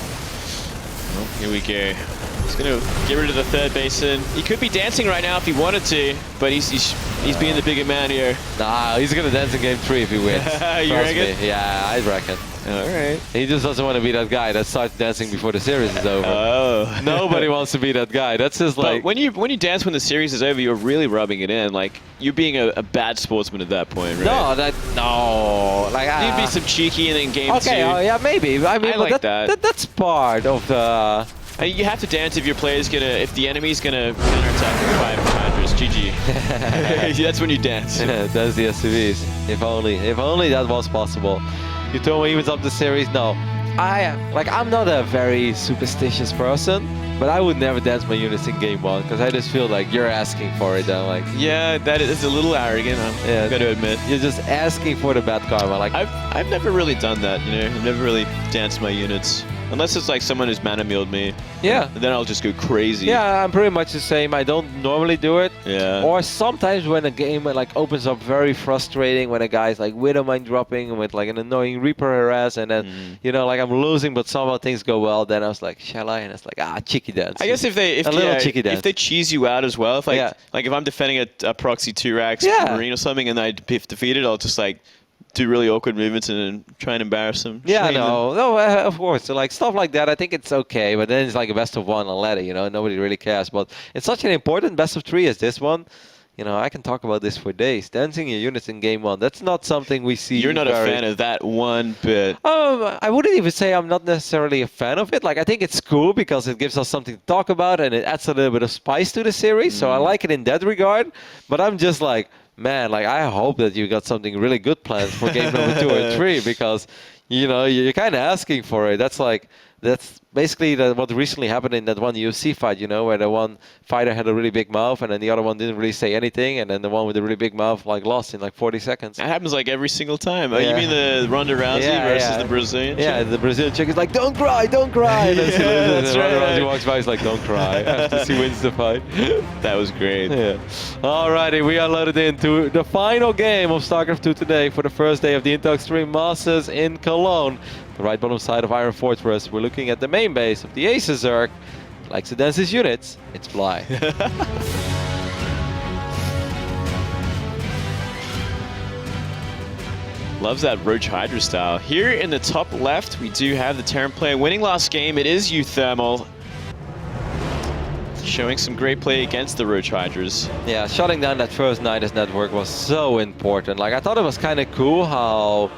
Well, here we go. He's going to get rid of the third basin. He could be dancing right now if he wanted to, but he's being the bigger man here. Nah, he's going to dance in game 3 if he wins. You reckon? Me. Yeah, I reckon. All right. He just doesn't want to be that guy that starts dancing before the series is over. Oh. Nobody wants to be that guy. That's just like... But when you dance when the series is over, you're really rubbing it in. Like, you're being a bad sportsman at that point, right? No. Like, You'd be some cheeky and then game 2. Okay, oh, yeah, maybe. I mean, I like that. That's part of the... You have to dance if your player's gonna, if the enemy's gonna counterattack with 5 counters. GG. That's when you dance. That's the SCVs. If only that was possible. uThermal evens up the series. No, I'm not a very superstitious person, but I would never dance my units in game 1 because I just feel like you're asking for it. I'm like, yeah, that is a little arrogant. I'm gonna admit. You're just asking for the bad karma. Like I've never really done that. You know, I've never really danced my units. Unless it's like someone who's mana milled me. Yeah. And then I'll just go crazy. Yeah, I'm pretty much the same. I don't normally do it. Yeah. Or sometimes when a game like opens up very frustrating, when a guy's like Widow Mine dropping with like an annoying Reaper harass, and then you know, like I'm losing, but somehow things go well. Then I was like, shall I? And it's like, cheeky dance. I guess if they cheese you out as well, if if I'm defending a proxy 2-rax Marine or something, and I defeated, I'll just like do really awkward movements and then try and embarrass them. Yeah, no, of course. So, like stuff like that, I think it's okay. But then it's like a best of 1 on ladder, you know, nobody really cares. But it's such an important best of 3 as this one. You know, I can talk about this for days. Dancing your units in game 1, that's not something we see. You're not a fan of that one bit. I wouldn't even say I'm not necessarily a fan of it. Like, I think it's cool because it gives us something to talk about and it adds a little bit of spice to the series. So I like it in that regard. But I'm just like, man, like I hope that you got something really good planned for game number 2 and 3 because, you know, you're kind of asking for it. That's basically what recently happened in that one UFC fight, you know, where the one fighter had a really big mouth and then the other one didn't really say anything, and then the one with the really big mouth like lost in like 40 seconds. That happens like every single time. You mean the Ronda Rousey versus the Brazilian chick? Yeah, the Brazilian chick is like, don't cry, don't cry. And that's right. Ronda Rousey walks by, he's like, don't cry, after she wins the fight. That was great. Yeah. Alrighty, we are loaded into the final game of StarCraft 2 today for the first day of the Intel Extreme Masters in Cologne. The right bottom side of Iron Fortress, we're looking at the main base of the Aces Zerg. Likes to dance his units, it's Bly. Loves that Roach Hydra style. Here in the top left, we do have the Terran player winning last game. It is uThermal. Showing some great play against the Roach Hydras. Yeah, shutting down that first Nidus network was so important. Like, I thought it was kind of cool how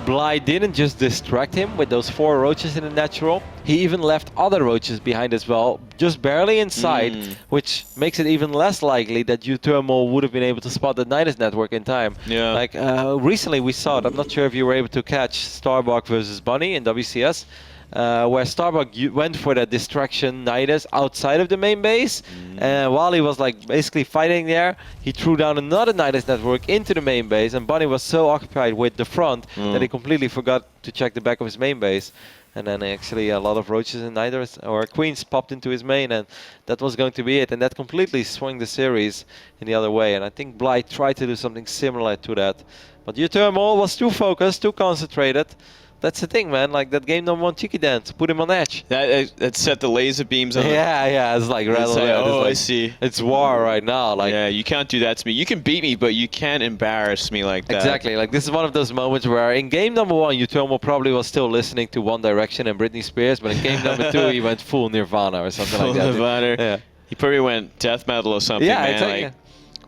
Bly didn't just distract him with those 4 roaches in the natural. He even left other roaches behind as well, just barely inside, which makes it even less likely that uThermal would have been able to spot the Nidus network in time. Yeah. Like, recently we saw it. I'm not sure if you were able to catch Starbuck versus Bunny in WCS. Where Starbuck went for that distraction Nidus outside of the main base, and while he was like basically fighting there, he threw down another Nidus network into the main base, and Bunny was so occupied with the front that he completely forgot to check the back of his main base. And then actually a lot of roaches and Nidus or queens popped into his main, and that was going to be it. And that completely swung the series in the other way. And I think Bly tried to do something similar to that, but uThermal was too focused, too concentrated. That's the thing, man. Like that game number 1 cheeky dance, put him on edge. That set the laser beams on. Yeah, it's like rather. I see. It's war right now. Like, yeah, you can't do that to me. You can beat me, but you can't embarrass me like that. Exactly. Like this is one of those moments where in game number 1, uThermal probably was still listening to One Direction and Britney Spears, but in game number 2, he went full Nirvana or something like that. Nirvana. Yeah. He probably went death metal or something. Yeah, man. exactly. Like,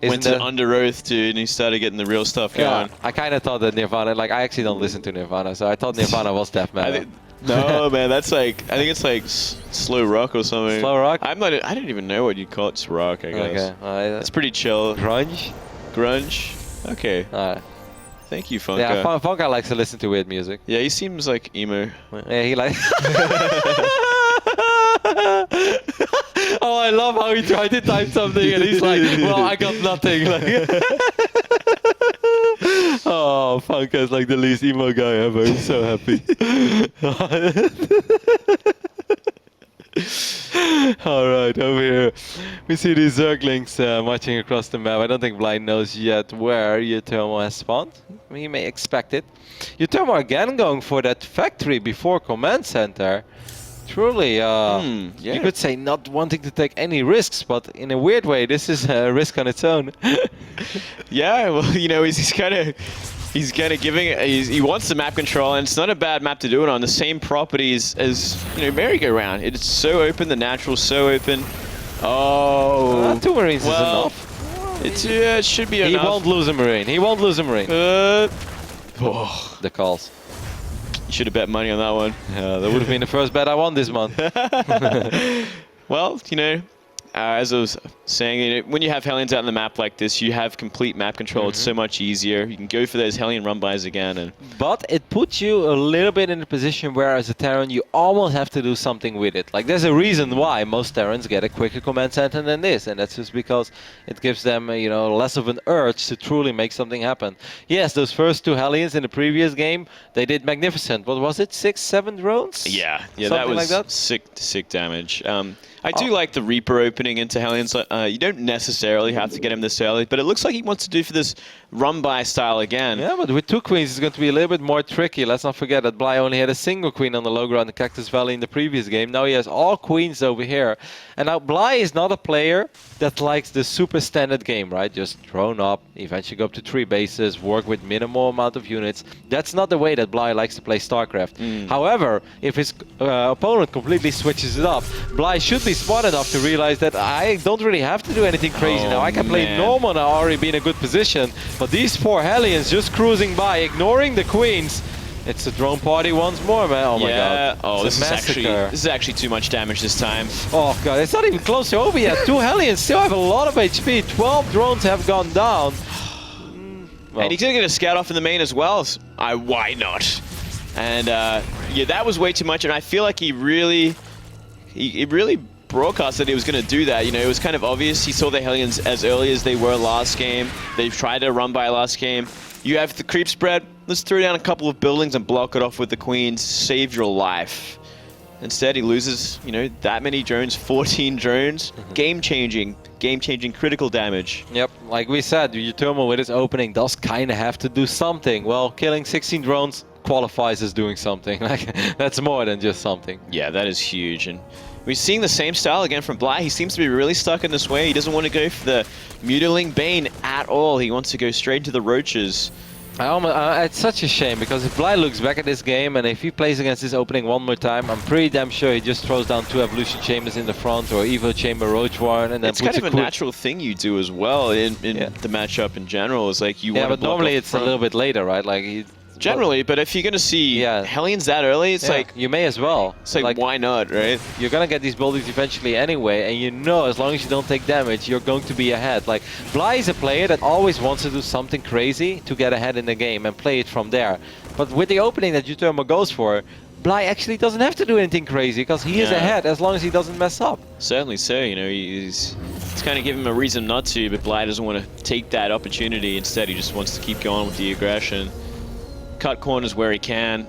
went to Under Oath, dude, and he started getting the real stuff going. I kind of thought that Nirvana, like I actually don't listen to Nirvana, so I thought Nirvana was death metal. No, man, that's like, I think it's like slow rock or something. Slow rock? I don't even know what you'd call it. It's rock, I guess. Okay. It's pretty chill. Grunge? Grunge? Okay. Thank you, Funka. Yeah, Funka likes to listen to weird music. Yeah, he seems like emo. Yeah, he likes... Oh, I love how he tried to type something and he's like, well, I got nothing. Like, oh, Funka is like the least emo guy ever. He's so happy. Alright, over here we see these Zerglings marching across the map. I don't think Blind knows yet where uThermal has spawned. We may expect it. uThermal again going for that factory before command center. Truly, you could say not wanting to take any risks, but in a weird way, this is a risk on its own. Yeah, well, you know, he's kind of giving. He wants the map control, and it's not a bad map to do it on. The same properties as merry-go-round. It's so open. The natural's so open. Oh, 2 Marines is enough. It should be enough. He won't lose a Marine. He won't lose a Marine. The calls. You should have bet money on that one. Yeah, that would have been the first bet I won this month. Well, as I was saying, when you have Hellions out on the map like this, you have complete map control. It's so much easier. You can go for those Hellion run-bys again. But it puts you a little bit in a position where, as a Terran, you almost have to do something with it. Like, there's a reason why most Terrans get a quicker command center than this, and that's just because it gives them, less of an urge to truly make something happen. Yes, those first 2 Hellions in the previous game, they did magnificent. What was it? 6, 7 drones? Yeah, Something that was like that? sick damage. I do like the Reaper opening into Hellions. You don't necessarily have to get him this early, but it looks like he wants to do for this run-by style again. Yeah, but with 2 queens, it's going to be a little bit more tricky. Let's not forget that Bly only had a single queen on the low ground in Cactus Valley in the previous game. Now he has all queens over here. And now Bly is not a player that likes the super standard game, right? Just drone up, eventually go up to 3 bases, work with minimal amount of units. That's not the way that Bly likes to play StarCraft. However, if his opponent completely switches it up, Bly should be smart enough to realize that I don't really have to do anything crazy now. I can play normal now, already be in a good position. But these 4 Hellions just cruising by, ignoring the queens. It's a drone party once more, man. Oh my god. Oh, this is actually too much damage this time. Oh god, it's not even close to over yet. 2 Hellions still have a lot of HP. 12 drones have gone down. Well. And he's gonna get a scout off in the main as well. Why not? And yeah, that was way too much. And I feel like he really broadcast that he was going to do that. It was kind of obvious. He saw the Hellions as early as they were last game. They tried to run by last game. You have the creep spread. Let's throw down a couple of buildings and block it off with the queens. Save your life. Instead, he loses, that many drones, 14 drones. Game-changing, critical damage. Yep, like we said, uThermal with his opening does kind of have to do something. Well, killing 16 drones qualifies as doing something. Like, that's more than just something. Yeah, that is huge. And we're seeing the same style again from Bly. He seems to be really stuck in this way. He doesn't want to go for the Mutiling Bane at all. He wants to go straight to the Roaches. It's such a shame, because if Bly looks back at this game and if he plays against this opening one more time, I'm pretty damn sure he just throws down 2 Evolution Chambers in the front or Evo Chamber Roach Warren, and then it's kind of a natural thing you do as well in the matchup in general. Is like you want to but normally it's a little bit later, right? Like generally, but if you're going to see Hellions that early, it's like... You may as well. It's like, why not, right? You're going to get these buildings eventually anyway, and as long as you don't take damage, you're going to be ahead. Like, Bly is a player that always wants to do something crazy to get ahead in the game and play it from there. But with the opening that uThermal goes for, Bly actually doesn't have to do anything crazy, because he is ahead as long as he doesn't mess up. Certainly so, it's kind of giving him a reason not to, but Bly doesn't want to take that opportunity. Instead, he just wants to keep going with the aggression. Cut corners where he can.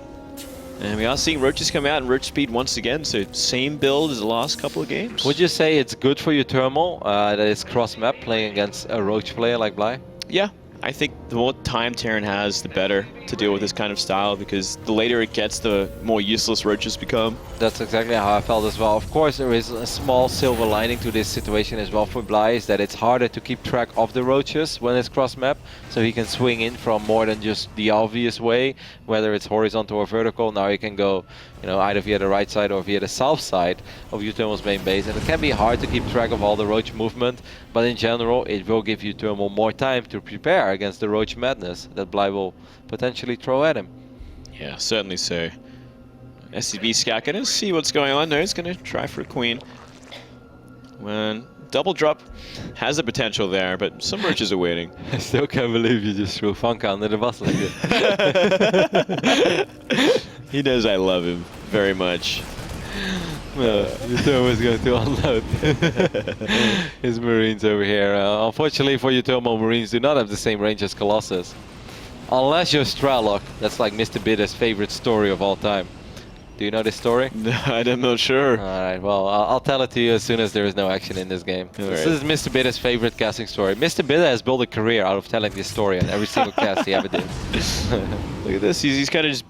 And we are seeing Roaches come out and Roach speed once again, so same build as the last couple of games. Would you say it's good for uThermal that it's cross-map playing against a Roach player like Bly? Yeah, I think the more time Terran has, the better to deal with this kind of style, because the later it gets, the more useless Roaches become. That's exactly how I felt as well. Of course, there is a small silver lining to this situation as well for Bly, is that it's harder to keep track of the Roaches when it's cross-map, so he can swing in from more than just the obvious way, whether it's horizontal or vertical. Now he can go, either via the right side or via the south side of uThermal's main base, and it can be hard to keep track of all the Roach movement, but in general, it will give uThermal more time to prepare against the Roach madness that Bly will potentially throw at him. Yeah, certainly so. SCV scout gonna see what's going on. No, he's gonna try for a queen. When double drop has the potential there, but some Roaches are waiting. I still can't believe you just threw Funka under the bus like this. He knows I love him very much. uThermal is going to unload his Marines over here. Unfortunately for uThermal, Marines do not have the same range as Colossus. Unless you're Stralok. That's like Mr. Bidder's favorite story of all time. Do you know this story? I'm not sure. All right, well, I'll tell it to you as soon as there is no action in this game. This is Mr. Bidder's favorite casting story. Mr. Bidder has built a career out of telling this story on every single cast he ever did. Look at this. He's kind of just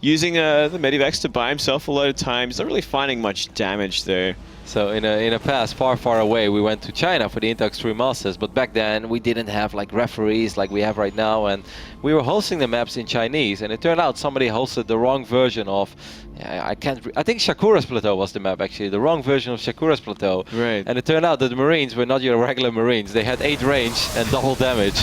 using the Medivacs to buy himself a lot of time. He's not really finding much damage there. So in a past far away, we went to China for the Intel Extreme Masters, but back then we didn't have like referees like we have right now, and we were hosting the maps in Chinese, and it turned out somebody hosted the wrong version of, I think Shakura's Plateau was the map actually, the wrong version of Shakura's Plateau. Right. And it turned out that the Marines were not your regular Marines. They had 8 range and double damage.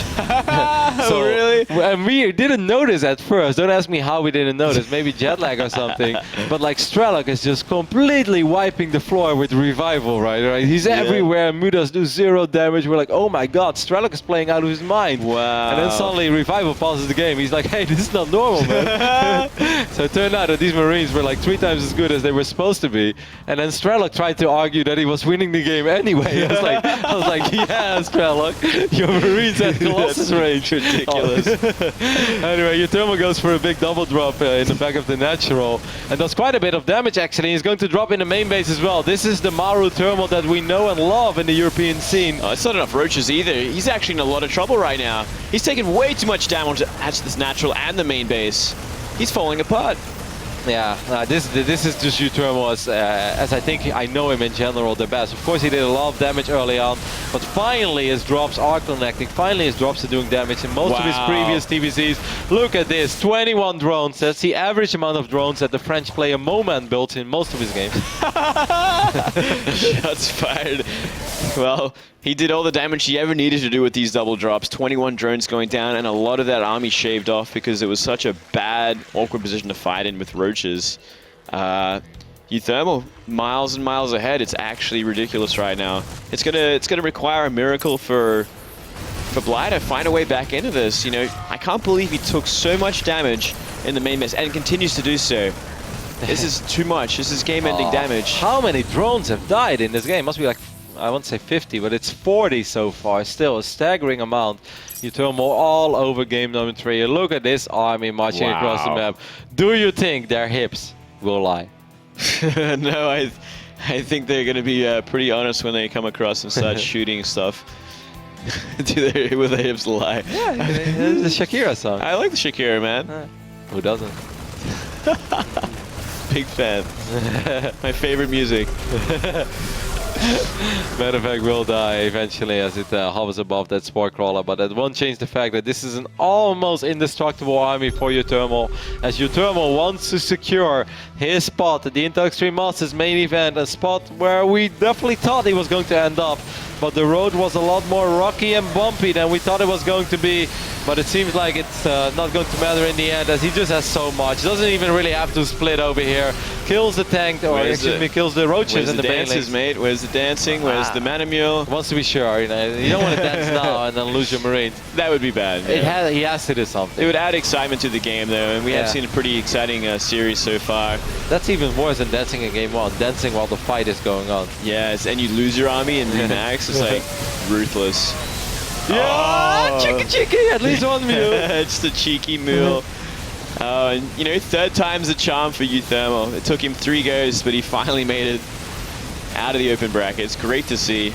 So really? And we didn't notice at first. Don't ask me how we didn't notice. Maybe jet lag or something. But like Strelok is just completely wiping the floor with Revival, right? He's everywhere. Mudas do 0 damage. We're like, oh my god, Strelok is playing out of his mind. Wow. And then suddenly Revival pauses the game. He's like, hey, this is not normal, man. So it turned out that these Marines were like 3 times as good as they were supposed to be. And then Strelok tried to argue that he was winning the game anyway. I was like, yeah, Strelok, your Marines at Colossus range. Ridiculous. Anyway, uThermal goes for a big double drop in the back of the natural and does quite a bit of damage actually. He's going to drop in the main base as well. This is the Maru Thermal that we know and love in the European scene. It's not enough roaches either. He's actually in a lot of trouble right now. He's taking way too much damage at this natural and the main base. He's falling apart. Yeah, this is just uThermal as I think I know him in general the best. Of course he did a lot of damage early on, but finally his drops are connecting. Finally his drops are doing damage in most of his previous TVCs. Look at this, 21 drones. That's the average amount of drones that the French player Moment builds in most of his games. Shots fired. Well, he did all the damage he ever needed to do with these double drops. 21 drones going down, and a lot of that army shaved off because it was such a bad, awkward position to fight in with roaches. uThermal, miles and miles ahead. It's actually ridiculous right now. It's gonna require a miracle for Bly to find a way back into this. You know, I can't believe he took so much damage in the main base and continues to do so. This is too much. This is game-ending damage. How many drones have died in this game? Must be like, I won't say 50, but it's 40 so far. Still a staggering amount. uThermal all over game number 3. Look at this army marching across the map. Do you think their hips will lie? No, I think they're going to be pretty honest when they come across and start shooting stuff. Will their hips lie? Yeah, it's the Shakira song. I like the Shakira, man. Who doesn't? Big fan. My favorite music. Medivac will die eventually as it hovers above that Spore Crawler, but that won't change the fact that this is an almost indestructible army for uThermal, as uThermal wants to secure his spot at the Intel Extreme Masters main event, a spot where we definitely thought he was going to end up, but the road was a lot more rocky and bumpy than we thought it was going to be. But it seems like it's not going to matter in the end, as he just has so much. Doesn't even really have to split over here. Kills the tank, or excuse me, kills the roaches in the base. Where's the dances, mate? Where's the dancing? Where's the Manamule? Wants to be sure, you know. You don't want to dance now and then lose your Marines. That would be bad. Yeah. He has to do something. It would add excitement to the game, though, and we have seen a pretty exciting series so far. That's even worse than dancing in game 1. Dancing while the fight is going on. Yes, and you lose your army and remax. It's like ruthless. Yeah, cheeky, at least one mule. It's the cheeky mule. And you know, 3rd time's the charm for uThermal. It took him 3 goes, but he finally made it out of the open bracket. It's great to see.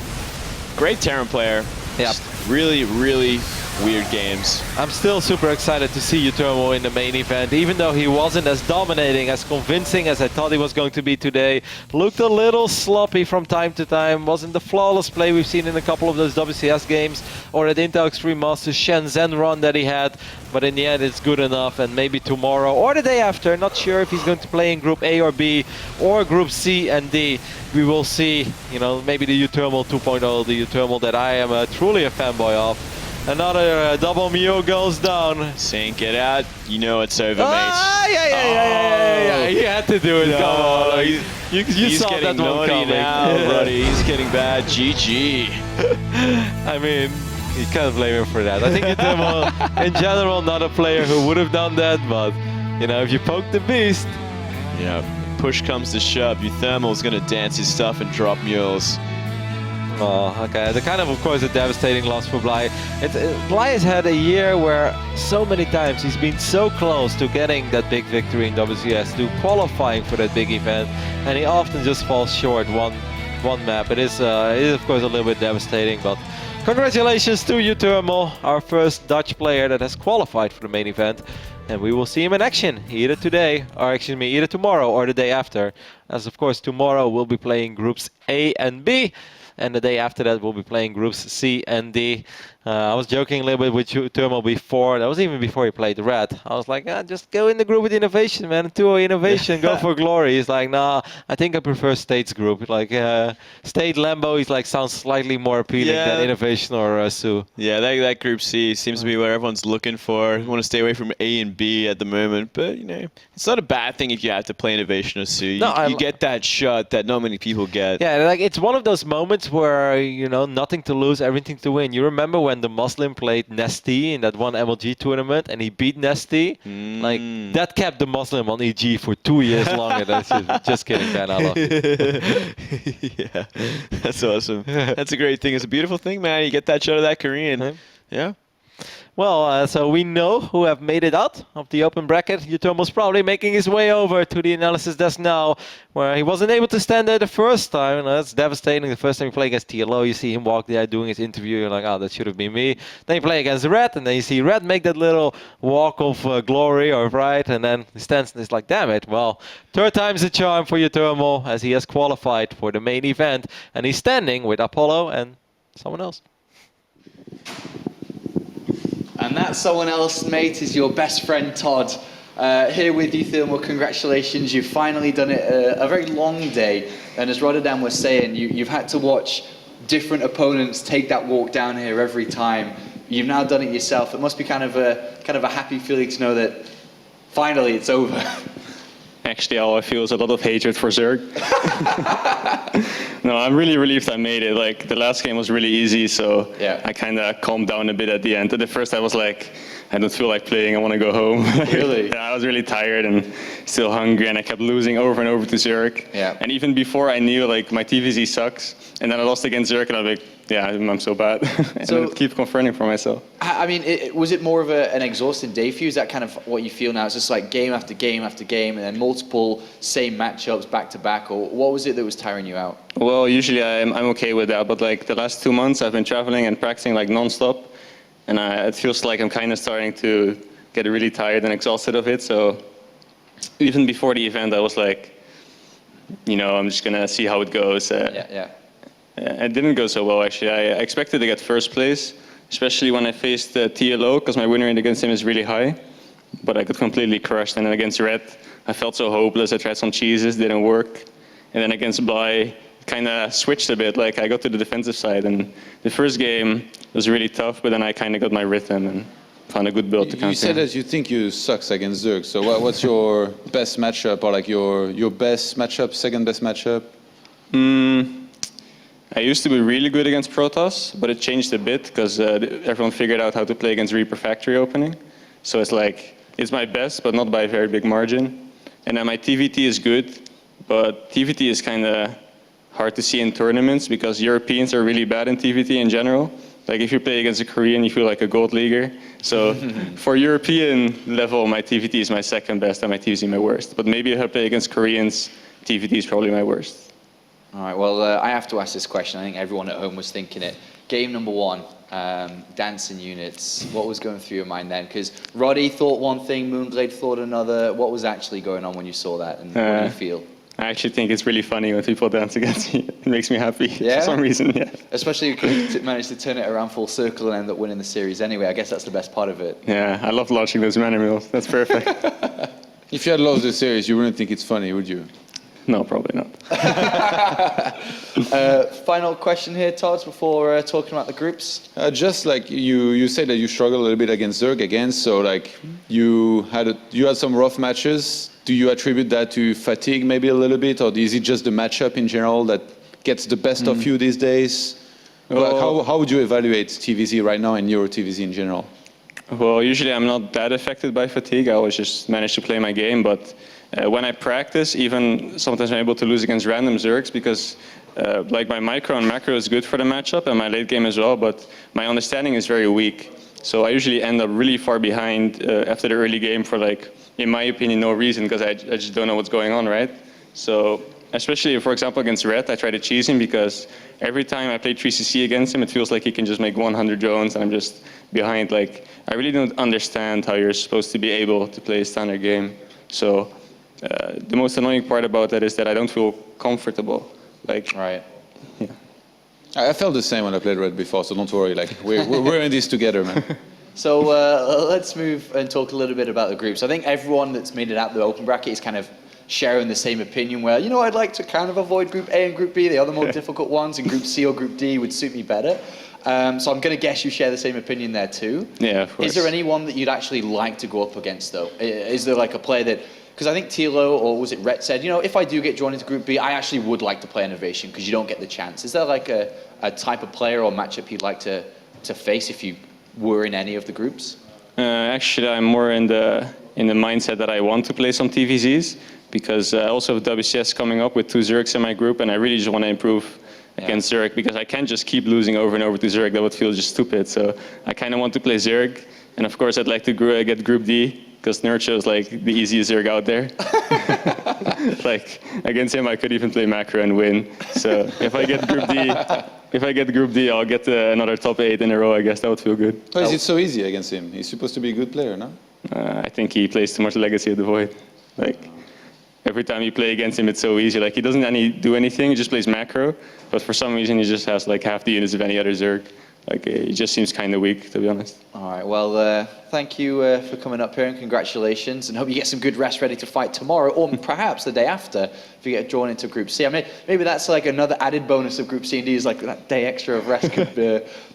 Great Terran player. Yep. Really, really weird games. I'm still super excited to see uThermal in the main event, even though he wasn't as dominating, as convincing as I thought he was going to be today. Looked a little sloppy from time to time. Wasn't the flawless play we've seen in a couple of those WCS games or at Intel Extreme Masters Shenzhen run that he had. But in the end, it's good enough, and maybe tomorrow or the day after, not sure if he's going to play in Group A or B or Group C and D. We will see, you know, maybe the uThermal 2.0, the uThermal that I am truly a fanboy of. Another double Mio goes down. Saying get out, you know it's over, mate. Yeah. He had to do it. No, come on. You saw getting that one naughty coming. now, buddy. He's getting bad. GG. I mean, you can't blame him for that. I think uThermal, in general, not a player who would have done that, but, you know, if you poke the beast. Yeah, push comes to shove. uThermal's going to dance his stuff and drop mules. Oh, okay. The kind of course, a devastating loss for Bly. Bly has had a year where so many times he's been so close to getting that big victory in WCS, to qualifying for that big event, and he often just falls short one map. It is of course a little bit devastating, but congratulations to uThermal, our first Dutch player that has qualified for the main event. And we will see him in action either today, or excuse me, either tomorrow or the day after. As of course tomorrow we'll be playing groups A and B, and the day after that we'll be playing groups C and D. I was joking a little bit with uThermal before. That was even before he played Red. I was like, just go in the group with Innovation, man. Duo Innovation, go for glory. He's like, nah, I think I prefer State's group. Like State Lambo, he's like sounds slightly more appealing than Innovation or Sue. Yeah, that group C seems to be where everyone's looking for. You want to stay away from A and B at the moment, but you know, it's not a bad thing if you have to play Innovation or Sue. You get that shot that not many people get. Yeah, like it's one of those moments where, you know, nothing to lose, everything to win. You remember when the Muslim played Nesty in that one MLG tournament and he beat Nesty? Like, that kept the Muslim on EG for 2 years longer. That's just kidding, Dan. I love it. Yeah, that's awesome. That's a great thing. It's a beautiful thing, man. You get that shot of that Korean. Yeah. Well, so we know who have made it out of the open bracket. uThermal's probably making his way over to the analysis desk now, where he wasn't able to stand there the first time. That's devastating. The first time you play against TLO, you see him walk there doing his interview. You're like, oh, that should have been me. Then you play against Red, and then you see Red make that little walk of glory or pride, and then he stands and he's like, damn it. Well, third time's a charm for uThermal, as he has qualified for the main event, and he's standing with Apollo and someone else. And that someone else, mate, is your best friend Todd. Here with uThermal, congratulations. You've finally done it a very long day. And as Rotterdam was saying, you've had to watch different opponents take that walk down here every time. You've now done it yourself. It must be kind of a happy feeling to know that finally it's over. Actually, all I feel is a lot of hatred for Zerg. No, I'm really relieved I made it. Like, the last game was really easy, so I kind of calmed down a bit at the end. At the first, I was like, I don't feel like playing, I want to go home. Really? Yeah, I was really tired and still hungry, and I kept losing over and over to Zerg. Yeah. And even before I knew, like, my TVZ sucks, and then I lost against Zerg, and I was like, yeah, I'm so bad. And I keep confronting for myself. I mean, was it more of an exhausting day for you? Is that kind of what you feel now? It's just like game after game after game, and then multiple same matchups back to back, or what was it that was tiring you out? Well, usually I'm okay with that, but like the last 2 months I've been traveling and practicing like non-stop, and it feels like I'm kind of starting to get really tired and exhausted of it. So even before the event, I was like, you know, I'm just gonna see how it goes. It didn't go so well, actually. I expected to get first place, especially when I faced TLO, because my win rate against him is really high. But I got completely crushed, and then against Red, I felt so hopeless. I tried some cheeses, didn't work. And then against Bly, kind of switched a bit. Like, I got to the defensive side, and the first game was really tough, but then I kind of got my rhythm and found a good build to counter. You said that you think you sucks against Zerg, so what's your best matchup, or like your best matchup, second best matchup? I used to be really good against Protoss, but it changed a bit because everyone figured out how to play against Reaper Factory opening. So it's like, it's my best, but not by a very big margin. And then my TVT is good, but TVT is kind of hard to see in tournaments because Europeans are really bad in TVT in general. Like, if you play against a Korean, you feel like a gold leaguer. So for European level, my TVT is my second best and my TVT my worst. But maybe if I play against Koreans, TVT is probably my worst. All right, well, I have to ask this question. I think everyone at home was thinking it. Game number one, dancing units. What was going through your mind then? Because Roddy thought one thing, Moonblade thought another. What was actually going on when you saw that, and what do you feel? I actually think it's really funny when people dance against me. It makes me happy for some reason, Especially if you managed to turn it around full circle and end up winning the series anyway. I guess that's the best part of it. Yeah, I love launching those mana mills. That's perfect. If you had lost the series, you wouldn't think it's funny, would you? No, probably not. Final question here, Todd, before talking about the groups. Just like you said that you struggled a little bit against Zerg again, so like you had some rough matches. Do you attribute that to fatigue maybe a little bit, or is it just the matchup in general that gets the best of you these days? Well, how would you evaluate TVZ right now and Euro TVZ in general? Well, usually I'm not that affected by fatigue. I always just manage to play my game, but when I practice, even sometimes I'm able to lose against random Zergs because like my micro and macro is good for the matchup and my late game as well, but my understanding is very weak. So I usually end up really far behind after the early game for like, in my opinion, no reason, because I just don't know what's going on, right? So especially, for example, against Red, I try to cheese him because every time I play 3cc against him, it feels like he can just make 100 drones and I'm just behind. Like, I really don't understand how you're supposed to be able to play a standard game. So the most annoying part about that is that I don't feel comfortable. Like, Right. yeah. I felt the same when I played Red before, so don't worry. Like we're in this together, man. So let's move and talk a little bit about the groups. I think everyone that's made it out the open bracket is kind of sharing the same opinion where, you know, I'd like to kind of avoid Group A and Group B. They are the more difficult ones, and Group C or Group D would suit me better. So I'm going to guess you share the same opinion there too. Yeah, of course. Is there anyone that you'd actually like to go up against, though? Is there like a player that... Because I think Tilo, or was it Rhett, said, you know, if I do get drawn into Group B, I actually would like to play Innovation because you don't get the chance. Is there like a type of player or matchup you'd like to face if you were in any of the groups? Actually, I'm more in the mindset that I want to play some TVZs because I also have WCS coming up with 2 Zergs in my group, and I really just want to improve against Zerg because I can't just keep losing over and over to Zerg. That would feel just stupid. So I kind of want to play Zerg, and of course I'd like to get Group D because Nurture is like the easiest Zerg out there. Like against him, I could even play macro and win. So if I get Group D, I'll get another top 8 in a row. I guess that would feel good. Why is it so easy against him? He's supposed to be a good player, no? I think he plays too much Legacy of the Void. Like every time you play against him, it's so easy. Like he doesn't do anything. He just plays macro, but for some reason he just has like half the units of any other Zerg. Like he just seems kind of weak, to be honest. All right, well, thank you for coming up here and congratulations, and hope you get some good rest ready to fight tomorrow, or perhaps the day after if you get drawn into Group C. I mean, maybe that's like another added bonus of Group C and D is like that day extra of rest could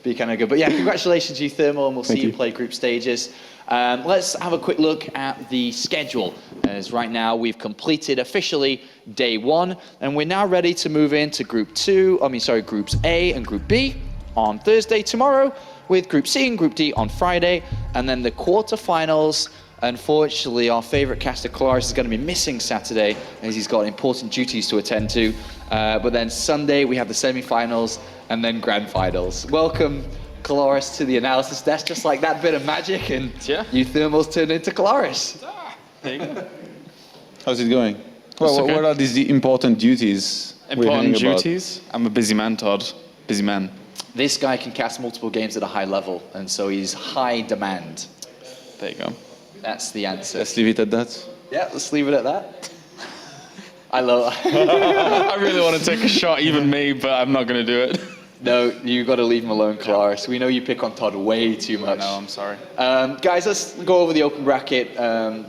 be kind of good. But yeah, congratulations, uThermal, and we'll see you play group stages. Let's have a quick look at the schedule, as right now we've completed officially day 1, and we're now ready to move into Groups A and Group B on Thursday tomorrow, with Group C and Group D on Friday, and then the quarterfinals. Unfortunately, our favorite caster Colaris is going to be missing Saturday as he's got important duties to attend to. But then Sunday we have the semi-finals and then grand finals. Welcome, Colaris, to the analysis desk. Just like that bit of magic, and uThermal's turned into Colaris. There you go. How's it going? Well, okay. what are these important duties? we're Important hearing about? duties? I'm a busy man, Todd. Busy man. This guy can cast multiple games at a high level, and so he's high demand. There you go. That's the answer. Let's leave it at that. Yeah, let's leave it at that. I love I really want to take a shot, even me, but I'm not going to do it. No, you got to leave him alone, Colaris. We know you pick on Todd way too much. No, I'm sorry. Guys, let's go over the open bracket.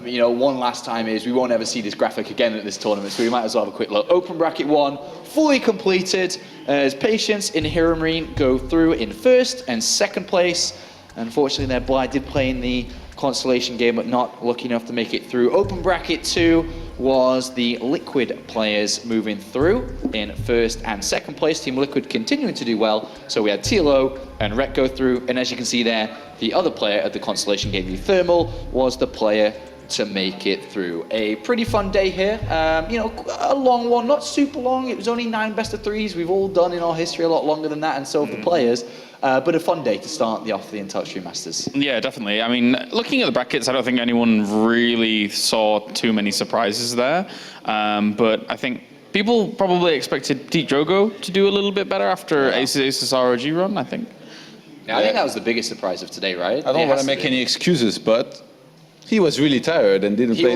You know, one last time is we won't ever see this graphic again at this tournament, so we might as well have a quick look. Open bracket 1, fully completed, as Patience and Hiramarine go through in first and second place. Unfortunately, their Bly did play in the Constellation game, but not lucky enough to make it through. Open bracket 2 was the Liquid players moving through in first and second place. Team Liquid continuing to do well. So we had Tilo and Rhett go through, and as you can see there, the other player at the Constellation game, uThermal, was the player to make it through. A pretty fun day here. You know, a long one, not super long. It was only 9 best of 3s. We've all done in our history a lot longer than that, and so have the players. But a fun day to start off the Untitled Stream Masters. Yeah, definitely. I mean, looking at the brackets, I don't think anyone really saw too many surprises there. But I think people probably expected Pete Drogo to do a little bit better after Aces ROG run, I think. Yeah, I think that was the biggest surprise of today, right? I don't want to make any excuses, but he was really tired and didn't play.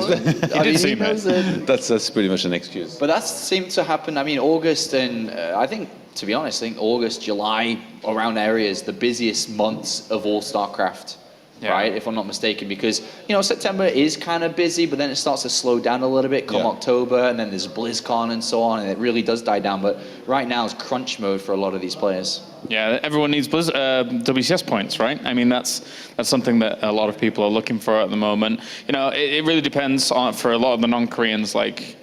That's pretty much an excuse. But that seemed to happen. I mean, August and I think, to be honest, I think August, July, around areas, the busiest months of all StarCraft, right? If I'm not mistaken, because, you know, September is kind of busy, but then it starts to slow down a little bit come October, and then there's BlizzCon and so on, and it really does die down. But right now is crunch mode for a lot of these players. Yeah, everyone needs WCS points, right? I mean, that's something that a lot of people are looking for at the moment. You know, it really depends on, for a lot of the non-Koreans, like,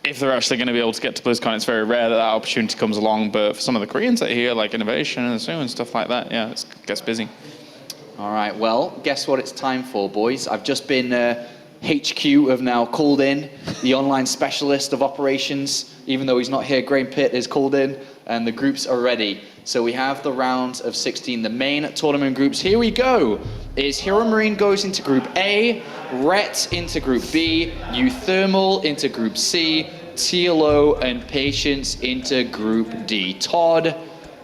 if they're actually going to be able to get to BlizzCon. It's very rare that that opportunity comes along, but for some of the Koreans that are here, like Innovation and so and stuff like that, it gets busy. All right, well, guess what it's time for, boys? I've just been HQ have now called in. The online specialist of operations, even though he's not here, Graham Pitt, is called in, and the groups are ready. So we have the round of 16, the main tournament groups. Here we go. Is Hero Marine goes into Group A, Rhett into Group B, uThermal into Group C, TLO and Patience into Group D. Todd,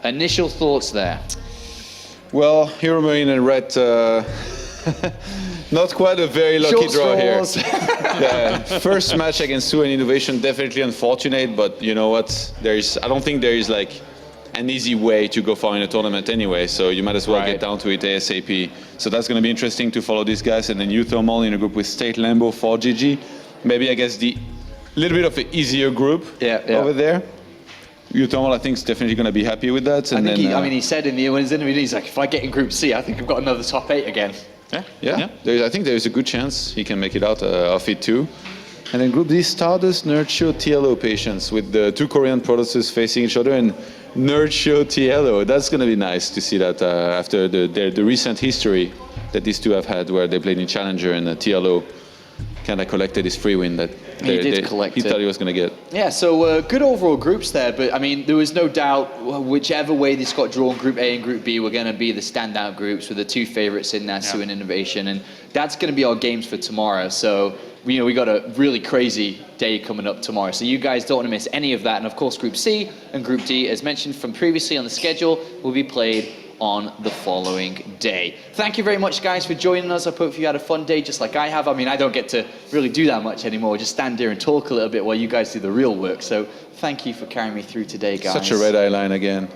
initial thoughts there? Well, Hero Marine and Red, not quite a very lucky draw here. The first match against thoe and Innovation, definitely unfortunate, but you know what? I don't think there is like an easy way to go far in a tournament anyway, so you might as well get down to it ASAP. So that's going to be interesting to follow these guys, and then uThermal in a group with State Lambo for GG. Maybe I guess the little bit of an easier group over there. uThermal, I think, is definitely going to be happy with that. And he said in his interview, he's like, if I get in Group C, I think I've got another top 8 again. Yeah. I think there's a good chance he can make it out of it too. And then Group D, Stardust, Nerdshow, TLO Patience, with the 2 Korean producers facing each other, and Nerdshow, TLO. That's going to be nice to see that after the recent history that these two have had, where they played in Challenger and TLO kind of collected his free win that he thought he was going to get. Yeah, so good overall groups there, but I mean, there was no doubt whichever way this got drawn, Group A and Group B were going to be the standout groups with the 2 favorites in there, thoe and Innovation, and that's going to be our games for tomorrow. So we got a really crazy day coming up tomorrow, so you guys don't want to miss any of that. And of course, Group C and Group D, as mentioned from previously on the schedule, will be played on the following day. Thank you very much, guys, for joining us. I hope you had a fun day just like I have. I mean, I don't get to really do that much anymore, just stand here and talk a little bit while you guys do the real work. So thank you for carrying me through today, guys. Such a red eye line again.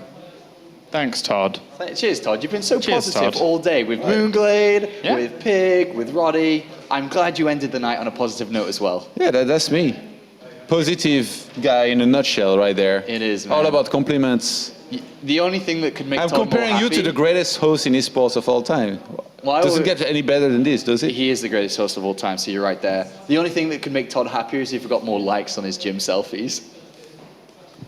Thanks, Todd. Cheers, Todd. You've been so positive Todd. all day with Moonglade, with Pig, with Roddy. I'm glad you ended the night on a positive note as well. Yeah, that's me. Positive guy in a nutshell right there. It is, man. All about compliments. The only thing that could make I'm Todd comparing more you happy, to the greatest host in esports of all time. Well, Doesn't get any better than this, does it? He is the greatest host of all time, so you're right there. The only thing that could make Todd happier is if he got more likes on his gym selfies.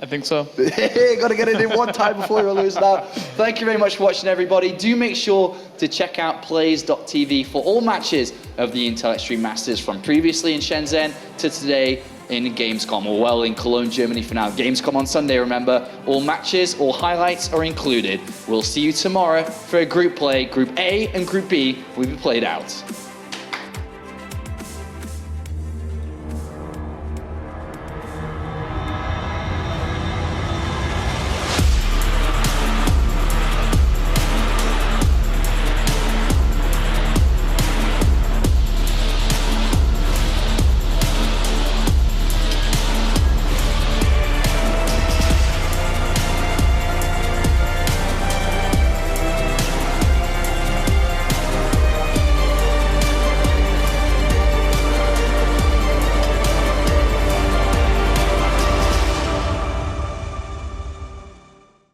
I think so. Got to get it in one time before you lose now. Thank you very much for watching, everybody. Do make sure to check out plays.tv for all matches of the Intel Extreme Masters from previously in Shenzhen to today in Gamescom, or well, in Cologne, Germany for now. Gamescom on Sunday, remember. All matches, all highlights are included. We'll see you tomorrow for a group play. Group A and Group B will be played out.